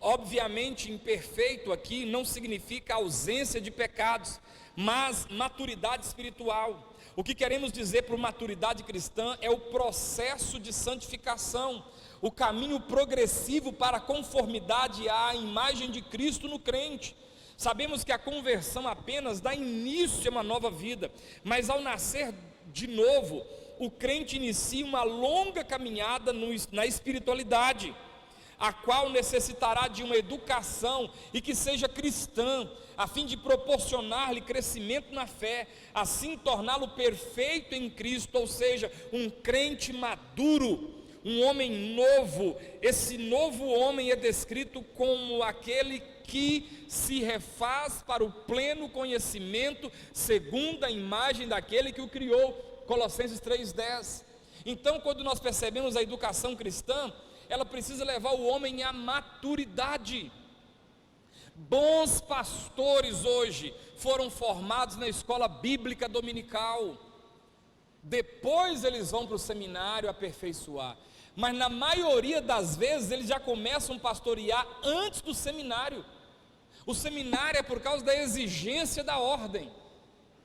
Obviamente, imperfeito aqui não significa ausência de pecados, mas maturidade espiritual. O que queremos dizer por maturidade cristã é o processo de santificação, o caminho progressivo para a conformidade à imagem de Cristo no crente. Sabemos que a conversão apenas dá início a uma nova vida, mas ao nascer de novo, o crente inicia uma longa caminhada na espiritualidade, a qual necessitará de uma educação e que seja cristã, a fim de proporcionar-lhe crescimento na fé, assim torná-lo perfeito em Cristo, ou seja, um crente maduro, um homem novo. Esse novo homem é descrito como aquele que se refaz para o pleno conhecimento, segundo a imagem daquele que o criou, Colossenses 3,10. Então, quando nós percebemos a educação cristã, ela precisa levar o homem à maturidade. Bons pastores hoje foram formados na escola bíblica dominical, depois eles vão para o seminário aperfeiçoar, mas na maioria das vezes eles já começam a pastorear antes do seminário. O seminário é por causa da exigência da ordem,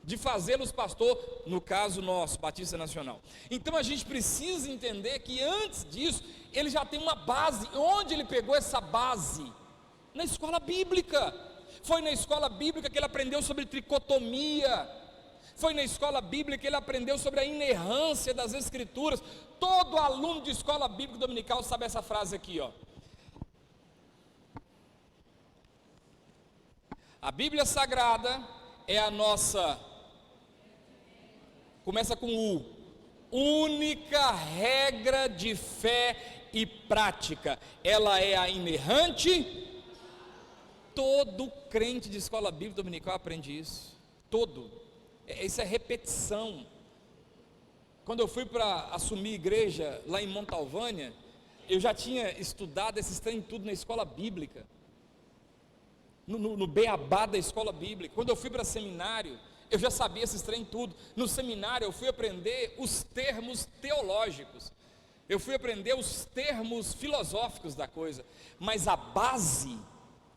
de fazê-los pastor, no caso nosso, Batista Nacional. Então a gente precisa entender que antes disso, ele já tem uma base. Onde ele pegou essa base? Na escola bíblica. Foi na escola bíblica que ele aprendeu sobre tricotomia. Foi na escola bíblica que ele aprendeu sobre a inerrância das escrituras. Todo aluno de escola bíblica dominical sabe essa frase aqui, ó. A Bíblia Sagrada é a nossa, começa com U, única regra de fé e prática. Ela é a inerrante Todo crente de escola bíblica dominical aprende isso. Todo. Isso é repetição. Quando eu fui para assumir igreja lá em Montalvânia, eu já tinha estudado esses trem tudo na escola bíblica, no beabá da escola bíblica. Quando eu fui para seminário, eu já sabia esses trem tudo. No seminário eu fui aprender os termos teológicos, eu fui aprender os termos filosóficos da coisa, mas a base,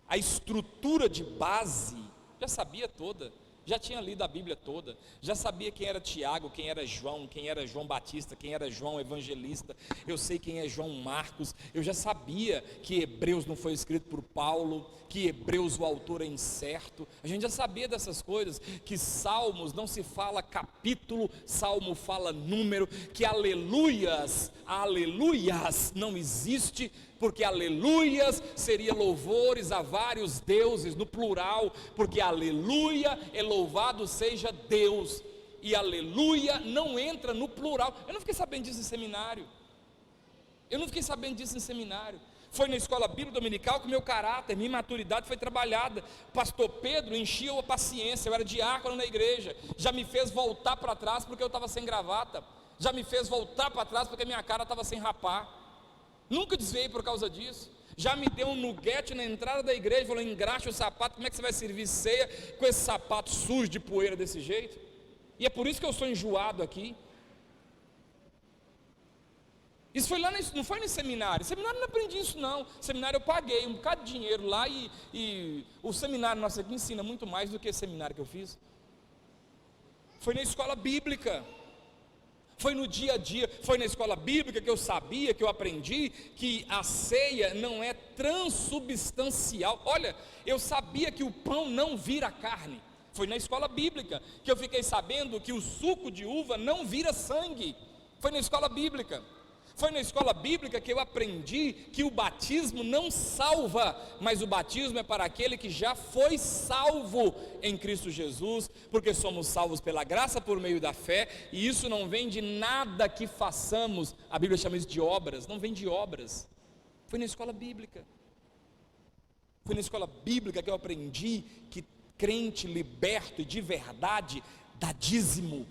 a estrutura de base, já sabia toda. Já tinha lido a Bíblia toda, já sabia quem era Tiago, quem era João Batista, quem era João Evangelista, eu sei quem é João Marcos, eu já sabia que Hebreus não foi escrito por Paulo, que Hebreus o autor é incerto, a gente já sabia dessas coisas, que Salmos não se fala capítulo, Salmo fala número, que aleluias não existe, porque aleluias seria louvores a vários deuses, no plural, porque aleluia é louvado seja Deus, e aleluia não entra no plural. Eu não fiquei sabendo disso em seminário, foi na escola bíblica dominical que meu caráter, minha maturidade foi trabalhada. Pastor Pedro enchia a paciência, eu era diácono na igreja, já me fez voltar para trás porque eu estava sem gravata, já me fez voltar para trás porque minha cara estava sem rapar, nunca desviei por causa disso. Já me deu um nuguete na entrada da igreja, falou: engraxa o sapato, como é que você vai servir ceia com esse sapato sujo de poeira desse jeito? E é por isso que eu sou enjoado aqui. Isso foi lá, não foi no seminário. Seminário não aprendi isso não. Seminário eu paguei um bocado de dinheiro lá, e o seminário nosso aqui ensina muito mais do que esse seminário que eu fiz. Foi na escola bíblica, foi no dia a dia, foi na escola bíblica que eu sabia, que eu aprendi que a ceia não é transubstancial. Olha, eu sabia que o pão não vira carne. Foi na escola bíblica que eu fiquei sabendo que o suco de uva não vira sangue. Foi na escola bíblica. Foi na escola bíblica que eu aprendi que o batismo não salva, mas o batismo é para aquele que já foi salvo em Cristo Jesus, porque somos salvos pela graça por meio da fé, e isso não vem de nada que façamos. A Bíblia chama isso de obras, não vem de obras. Foi na escola bíblica. Foi na escola bíblica que eu aprendi que crente liberto e de verdade dá dízimo,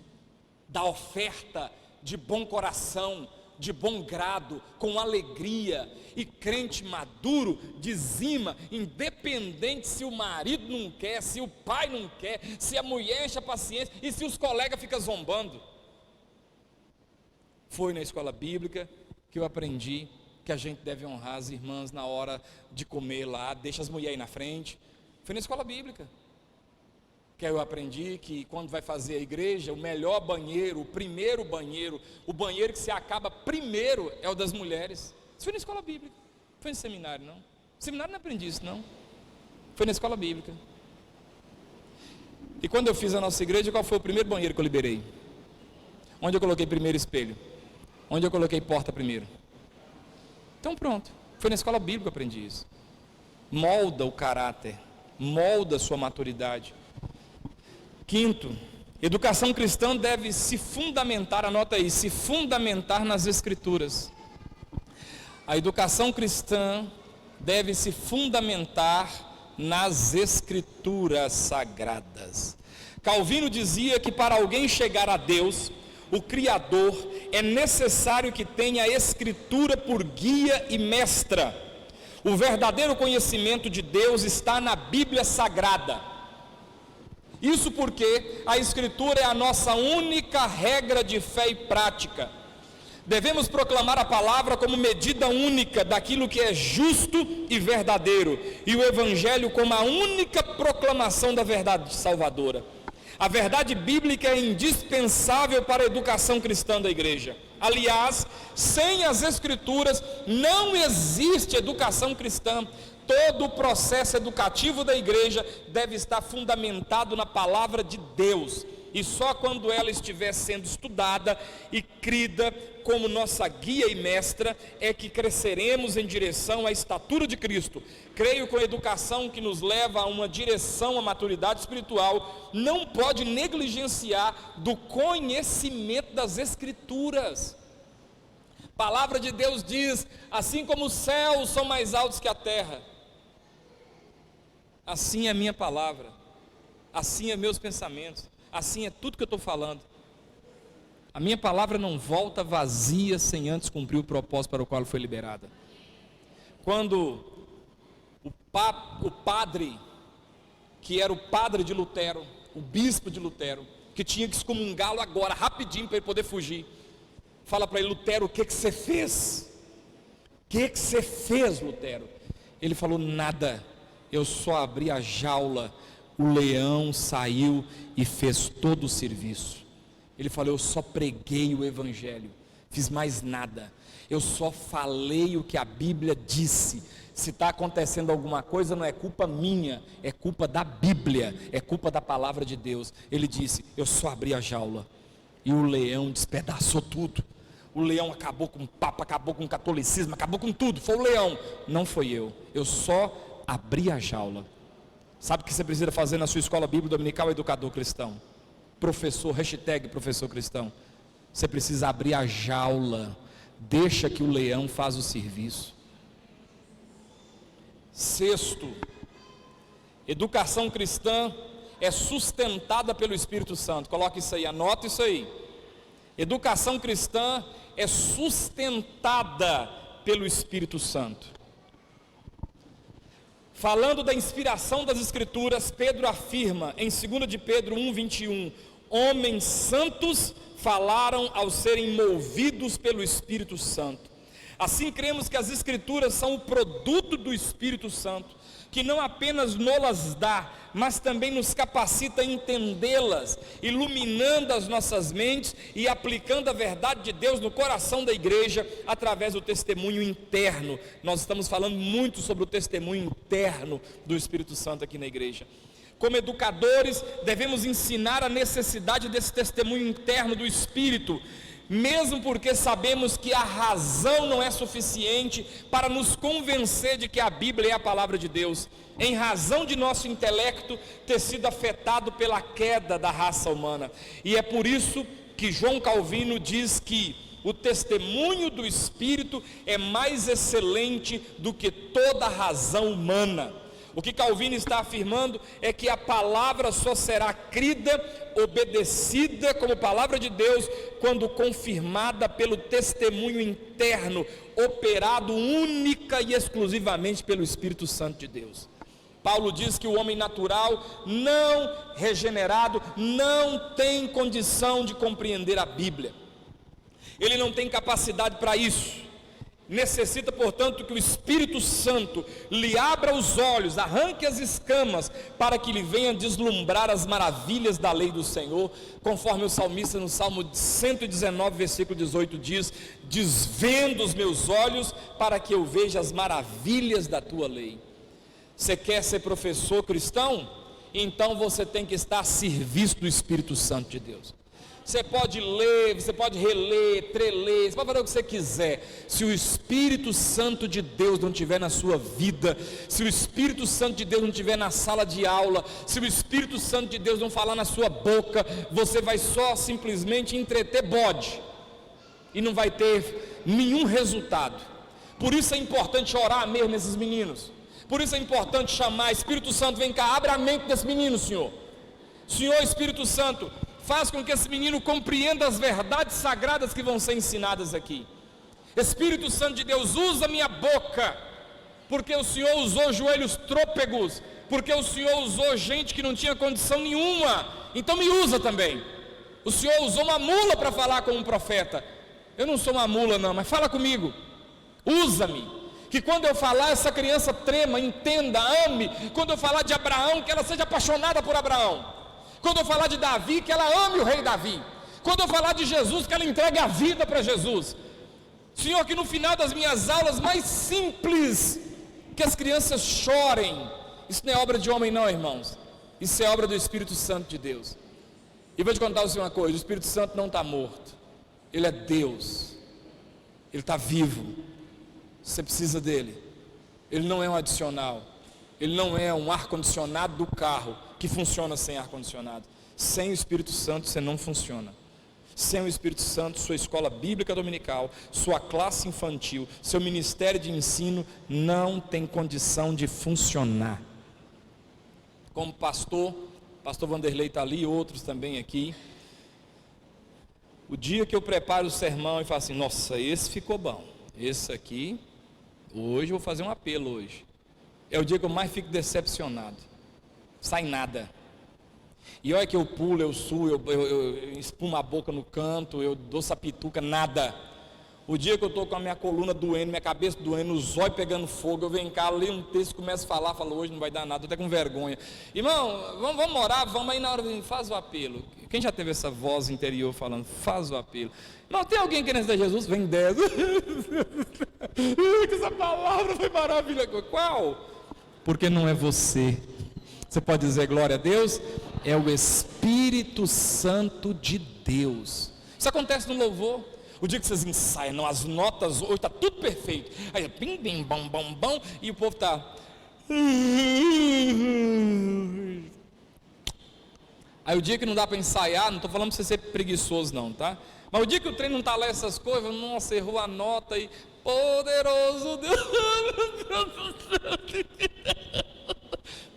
dá oferta de bom coração, de bom grado, com alegria. E crente maduro dizima, independente se o marido não quer, se o pai não quer, se a mulher enche a paciência e se os colegas ficam zombando. Foi na escola bíblica que eu aprendi que a gente deve honrar as irmãs na hora de comer lá, deixa as mulheres aí na frente. Foi na escola bíblica que eu aprendi que quando vai fazer a igreja, o melhor banheiro, o primeiro banheiro, o banheiro que se acaba primeiro é o das mulheres. Isso foi na escola bíblica, foi no seminário não. No seminário não aprendi isso não, foi na escola bíblica. E quando eu fiz a nossa igreja, qual foi o primeiro banheiro que eu liberei? Onde eu coloquei primeiro espelho? Onde eu coloquei porta primeiro? Então pronto, foi na escola bíblica que eu aprendi isso. Molda o caráter, molda a sua maturidade. Quinto, educação cristã deve se fundamentar, anota aí, se fundamentar nas Escrituras. A educação cristã deve se fundamentar nas Escrituras sagradas. Calvino dizia que para alguém chegar a Deus, o Criador, é necessário que tenha a Escritura por guia e mestra. O verdadeiro conhecimento de Deus está na Bíblia Sagrada. Isso porque a Escritura é a nossa única regra de fé e prática. Devemos proclamar a palavra como medida única daquilo que é justo e verdadeiro, e o Evangelho como a única proclamação da verdade salvadora. A verdade bíblica é indispensável para a educação cristã da igreja. Aliás, sem as Escrituras não existe educação cristã. Todo o processo educativo da igreja deve estar fundamentado na palavra de Deus, e só quando ela estiver sendo estudada e crida como nossa guia e mestra, é que cresceremos em direção à estatura de Cristo. Creio que a educação que nos leva a uma direção à maturidade espiritual não pode negligenciar do conhecimento das Escrituras. A palavra de Deus diz: assim como os céus são mais altos que a terra, assim é a minha palavra, assim é meus pensamentos, assim é tudo que eu estou falando. A minha palavra não volta vazia sem antes cumprir o propósito para o qual foi liberada. Quando o padre, que era o padre de Lutero, o bispo de Lutero, que tinha que excomungá-lo agora, rapidinho, para ele poder fugir, fala para ele: Lutero, o que você fez? O que você fez, Lutero? Ele falou: nada, eu só abri a jaula, o leão saiu e fez todo o serviço. Ele falou: eu só preguei o evangelho, fiz mais nada, eu só falei o que a Bíblia disse. Se está acontecendo alguma coisa, não é culpa minha, é culpa da Bíblia, é culpa da palavra de Deus. Ele disse: eu só abri a jaula, e o leão despedaçou tudo. O leão acabou com o Papa, acabou com o catolicismo, acabou com tudo. Foi o leão, não foi eu só abri a jaula. Sabe o que você precisa fazer na sua escola bíblica dominical, educador cristão? Professor, hashtag professor cristão. Você precisa abrir a jaula, deixa que o leão faz o serviço. Sexto, educação cristã é sustentada pelo Espírito Santo. Coloque isso aí, anota isso aí. Educação cristã é sustentada pelo Espírito Santo. Falando da inspiração das Escrituras, Pedro afirma em 2 de Pedro 1:21, homens santos falaram ao serem movidos pelo Espírito Santo. Assim cremos que as Escrituras são o produto do Espírito Santo, que não apenas nos dá, mas também nos capacita a entendê-las, iluminando as nossas mentes e aplicando a verdade de Deus no coração da igreja, através do testemunho interno. Nós estamos falando muito sobre o testemunho interno do Espírito Santo aqui na igreja. Como educadores, devemos ensinar a necessidade desse testemunho interno do Espírito, mesmo porque sabemos que a razão não é suficiente para nos convencer de que a Bíblia é a palavra de Deus, em razão de nosso intelecto ter sido afetado pela queda da raça humana. E é por isso que João Calvino diz que o testemunho do Espírito é mais excelente do que toda a razão humana. O que Calvino está afirmando é que a palavra só será crida, obedecida como palavra de Deus, quando confirmada pelo testemunho interno, operado única e exclusivamente pelo Espírito Santo de Deus. Paulo diz que o homem natural, não regenerado, não tem condição de compreender a Bíblia. Ele não tem capacidade para isso. Necessita, portanto, que o Espírito Santo lhe abra os olhos, arranque as escamas, para que lhe venha deslumbrar as maravilhas da lei do Senhor, conforme o salmista no Salmo 119, versículo 18 diz: desvendo os meus olhos para que eu veja as maravilhas da tua lei. Você quer ser professor cristão? Então você tem que estar a serviço do Espírito Santo de Deus. Você pode ler, você pode reler, treler, você pode fazer o que você quiser. Se o Espírito Santo de Deus não estiver na sua vida, se o Espírito Santo de Deus não estiver na sala de aula, se o Espírito Santo de Deus não falar na sua boca, você vai só simplesmente entreter bode e não vai ter nenhum resultado. Por isso é importante orar mesmo nesses meninos. Por isso é importante chamar: Espírito Santo, vem cá, abre a mente desse menino, Senhor. Senhor Espírito Santo, faz com que esse menino compreenda as verdades sagradas que vão ser ensinadas aqui. Espírito Santo de Deus, usa minha boca, porque o Senhor usou joelhos trôpegos, porque o Senhor usou gente que não tinha condição nenhuma, então me usa também. O Senhor usou uma mula para falar com um profeta. Eu não sou uma mula não, mas fala comigo, usa-me, que quando eu falar essa criança trema, entenda, ame. Quando eu falar de Abraão, que ela seja apaixonada por Abraão. Quando eu falar de Davi, que ela ame o rei Davi. Quando eu falar de Jesus, que ela entregue a vida para Jesus. Senhor, que no final das minhas aulas mais simples, que as crianças chorem. Isso não é obra de homem não, irmãos. Isso é obra do Espírito Santo de Deus. E vou te contar uma coisa: o Espírito Santo não está morto. Ele é Deus. Ele está vivo. Você precisa dele. Ele não é um adicional. Ele não é um ar-condicionado do carro que funciona sem ar-condicionado. Sem o Espírito Santo você não funciona. Sem o Espírito Santo, sua escola bíblica dominical, sua classe infantil, seu ministério de ensino não tem condição de funcionar. como pastor Vanderlei está ali, outros também aqui. O dia que eu preparo o sermão e falo assim, nossa, esse ficou bom, esse aqui, hoje eu vou fazer um apelo hoje. É o dia que eu mais fico decepcionado, sai nada. E olha que eu pulo, eu suo, eu espumo a boca no canto, eu dou sapituca, nada. O dia que eu estou com a minha coluna doendo, minha cabeça doendo, os olhos pegando fogo, eu venho cá, leio um texto, começo a falar, falo, hoje não vai dar nada, estou até com vergonha. Irmão, vamos orar, vamos aí na hora, faz o apelo. Quem já teve essa voz interior falando, faz o apelo? Não, tem alguém querendo ser Jesus? Vem 10. Essa palavra foi maravilhosa. Qual? Porque não é você. Você pode dizer glória a Deus? É o Espírito Santo de Deus. Isso acontece no louvor. O dia que vocês ensaiam, as notas, hoje está tudo perfeito. Aí, bim, bim, bam, bam, bam, e o povo está. Aí o dia que não dá para ensaiar, não estou falando para você ser preguiçoso não, tá? Mas o dia que o treino não está lá essas coisas, nossa, errou a nota e poderoso Deus.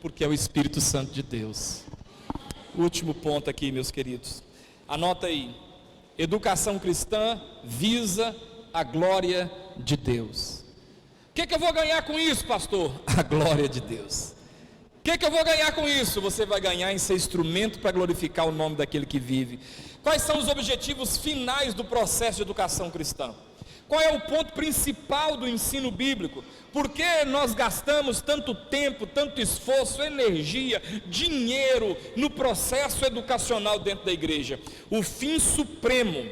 Porque é o Espírito Santo de Deus. Último ponto aqui, meus queridos. Anota aí. Educação cristã visa a glória de Deus. O que eu vou ganhar com isso, pastor? A glória de Deus. O que eu vou ganhar com isso? Você vai ganhar em ser instrumento para glorificar o nome daquele que vive. Quais são os objetivos finais do processo de educação cristã? Qual é o ponto principal do ensino bíblico? Por que nós gastamos tanto tempo, tanto esforço, energia, dinheiro no processo educacional dentro da igreja? O fim supremo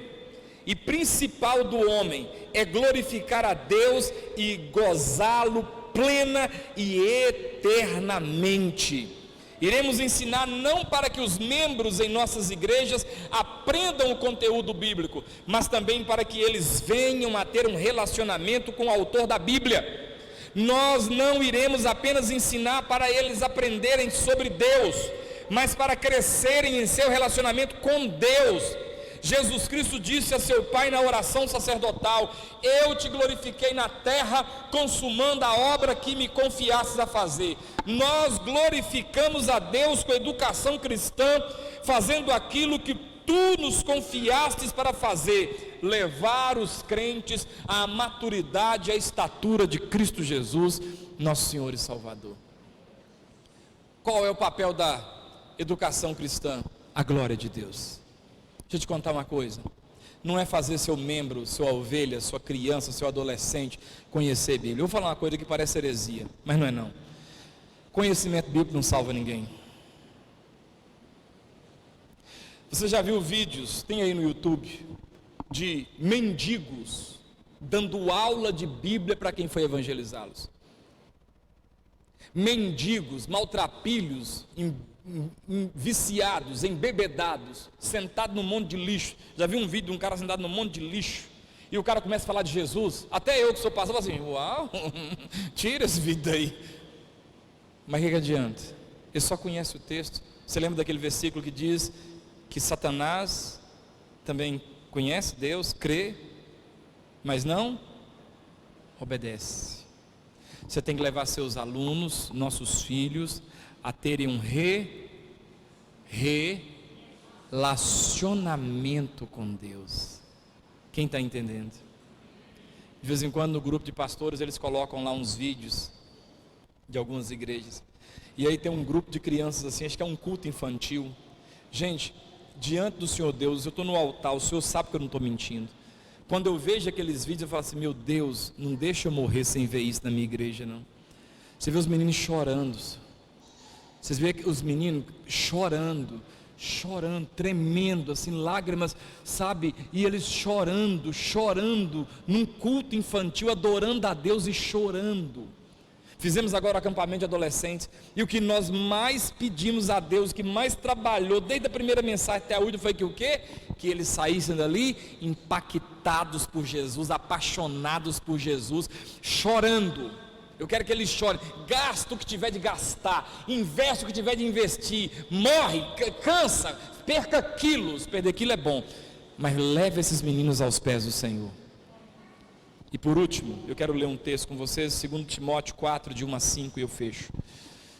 e principal do homem é glorificar a Deus e gozá-lo plena e eternamente. Iremos ensinar não para que os membros em nossas igrejas aprendam o conteúdo bíblico, mas também para que eles venham a ter um relacionamento com o autor da Bíblia. Nós não iremos apenas ensinar para eles aprenderem sobre Deus, mas para crescerem em seu relacionamento com Deus. Jesus Cristo disse a seu Pai na oração sacerdotal: eu te glorifiquei na terra, consumando a obra que me confiastes a fazer. Nós glorificamos a Deus com a educação cristã, fazendo aquilo que tu nos confiastes para fazer, levar os crentes à maturidade, à estatura de Cristo Jesus, nosso Senhor e Salvador. Qual é o papel da educação cristã? A glória de Deus. Deixa eu te contar uma coisa, não é fazer seu membro, sua ovelha, sua criança, seu adolescente conhecer a Bíblia. Eu vou falar uma coisa que parece heresia, mas não é não. Conhecimento bíblico não salva ninguém. Você já viu vídeos, tem aí no YouTube, de mendigos dando aula de Bíblia para quem foi evangelizá-los? Mendigos, maltrapilhos, viciados, embebedados, sentado num monte de lixo. Já vi um vídeo de um cara sentado num monte de lixo, e o cara começa a falar de Jesus. Até eu que sou pastor, falo assim, uau, tira esse vídeo daí. Mas o que adianta? Ele só conhece o texto. Você lembra daquele versículo que diz que Satanás também conhece Deus, crê, mas não obedece. Você tem que levar seus alunos, nossos filhos, a terem um relacionamento com Deus. Quem está entendendo? De vez em quando no grupo de pastores eles colocam lá uns vídeos de algumas igrejas, e aí tem um grupo de crianças assim, acho que é um culto infantil. Gente, diante do Senhor Deus, eu estou no altar, o Senhor sabe que eu não estou mentindo. Quando eu vejo aqueles vídeos, eu falo assim, meu Deus, não deixa eu morrer sem ver isso na minha igreja, não. Você vê os meninos chorando, vocês vê os meninos chorando, tremendo, assim, lágrimas, sabe, e eles chorando, num culto infantil, adorando a Deus e chorando. Fizemos agora o acampamento de adolescentes, e o que nós mais pedimos a Deus, o que mais trabalhou, desde a primeira mensagem até a última, foi que o quê? Que eles saíssem dali impactados por Jesus, apaixonados por Jesus, chorando. Eu quero que eles chorem, gasta o que tiver de gastar, investe o que tiver de investir, morre, cansa, perca quilos, perder quilo é bom, mas leve esses meninos aos pés do Senhor. E por último, eu quero ler um texto com vocês, 2 Timóteo 4, de 1 a 5, e eu fecho.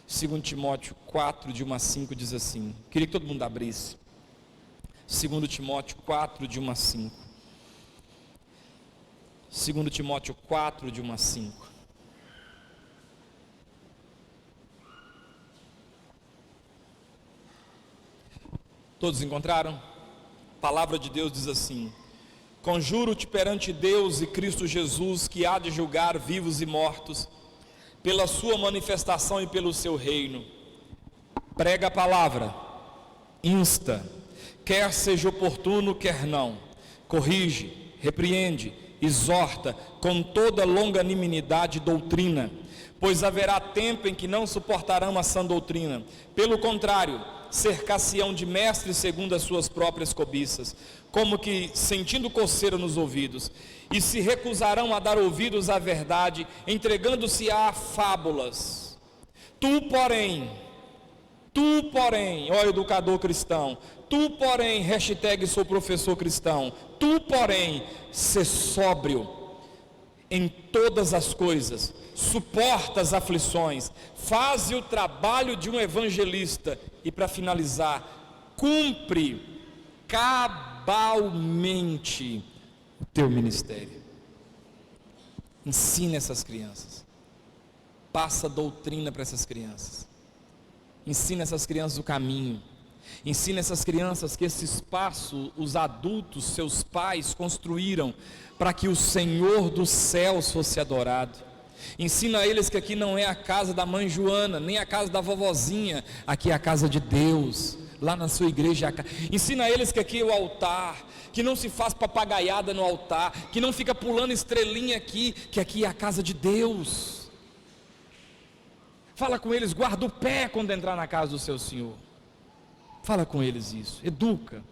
2 Timóteo 4, de 1 a 5, diz assim. Queria que todo mundo abrisse. 2 Timóteo 4, de 1 a 5. 2 Timóteo 4, de 1 a 5. Todos encontraram? A palavra de Deus diz assim: conjuro-te perante Deus e Cristo Jesus, que há de julgar vivos e mortos, pela sua manifestação e pelo seu reino. Prega a palavra, insta, quer seja oportuno, quer não, corrige, repreende, exorta com toda longanimidade e doutrina, pois haverá tempo em que não suportarão a sã doutrina. Pelo contrário, cercar-se-ão de mestres segundo as suas próprias cobiças, como que sentindo coceira nos ouvidos, e se recusarão a dar ouvidos à verdade, entregando-se a fábulas. Tu, porém, ó educador cristão, tu, porém, hashtag sou professor cristão, tu, porém, sê sóbrio em todas as coisas, suporta as aflições, faze o trabalho de um evangelista, e para finalizar, cumpre cabalmente o teu ministério. Ensina essas crianças, passa doutrina para essas crianças, ensina essas crianças o caminho, ensina essas crianças que esse espaço, os adultos, seus pais construíram para que o Senhor dos céus fosse adorado. Ensina a eles que aqui não é a casa da mãe Joana, nem a casa da vovozinha, aqui é a casa de Deus, lá na sua igreja. Ensina a eles que aqui é o altar, que não se faz papagaiada no altar, que não fica pulando estrelinha aqui, que aqui é a casa de Deus. Fala com eles, guarda o pé quando entrar na casa do seu Senhor. Fala com eles isso, educa,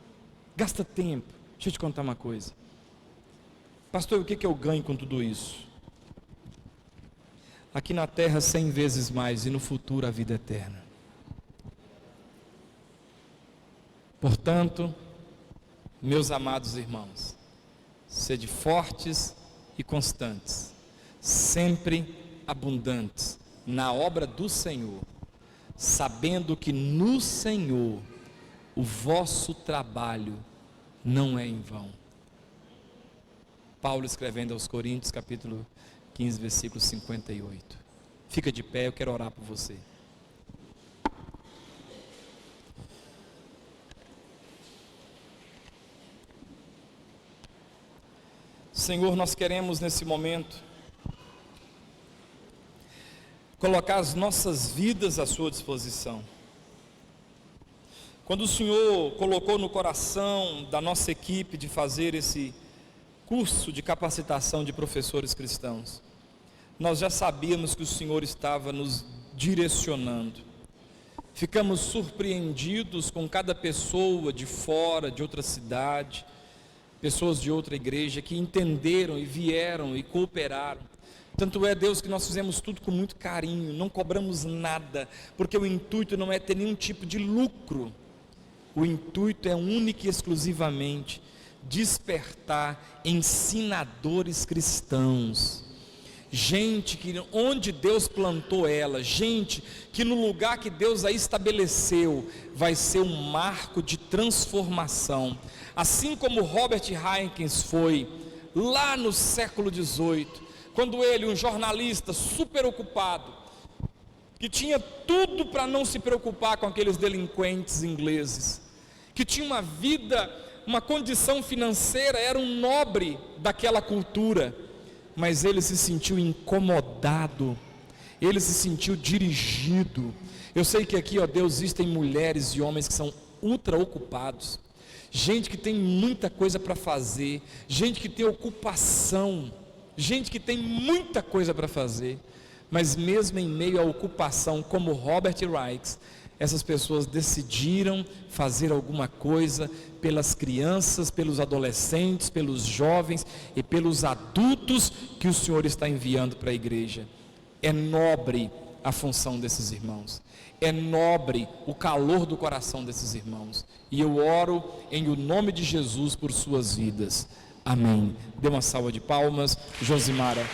gasta tempo. Deixa eu te contar uma coisa. Pastor, o que eu ganho com tudo isso? Aqui na terra 100 vezes mais, e no futuro a vida eterna. Portanto, meus amados irmãos, sede fortes e constantes, sempre abundantes na obra do Senhor, sabendo que no Senhor o vosso trabalho não é em vão. Paulo escrevendo aos Coríntios, capítulo 15, versículo 58. Fica de pé, eu quero orar por você. Senhor, nós queremos nesse momento colocar as nossas vidas à sua disposição. Quando o Senhor colocou no coração da nossa equipe de fazer esse curso de capacitação de professores cristãos, nós já sabíamos que o Senhor estava nos direcionando. Ficamos surpreendidos com cada pessoa de fora, de outra cidade, pessoas de outra igreja que entenderam e vieram e cooperaram. Tanto é, Deus, que nós fizemos tudo com muito carinho, não cobramos nada, porque o intuito não é ter nenhum tipo de lucro. O intuito é único e exclusivamente despertar ensinadores cristãos, gente que onde Deus plantou ela, gente que no lugar que Deus a estabeleceu, vai ser um marco de transformação, assim como Robert Heinckens foi, lá no século XVIII, quando ele, um jornalista super ocupado, que tinha tudo para não se preocupar com aqueles delinquentes ingleses, que tinha uma vida, uma condição financeira, era um nobre daquela cultura, mas ele se sentiu incomodado, ele se sentiu dirigido. Eu sei que aqui, ó Deus, existem mulheres e homens que são ultra ocupados, gente que tem muita coisa para fazer, gente que tem ocupação, gente que tem muita coisa para fazer, mas mesmo em meio à ocupação, como Robert Reich, essas pessoas decidiram fazer alguma coisa pelas crianças, pelos adolescentes, pelos jovens e pelos adultos que o Senhor está enviando para a igreja. É nobre a função desses irmãos, é nobre o calor do coração desses irmãos, e eu oro em o nome de Jesus por suas vidas. Amém. Dê uma salva de palmas, Josimara.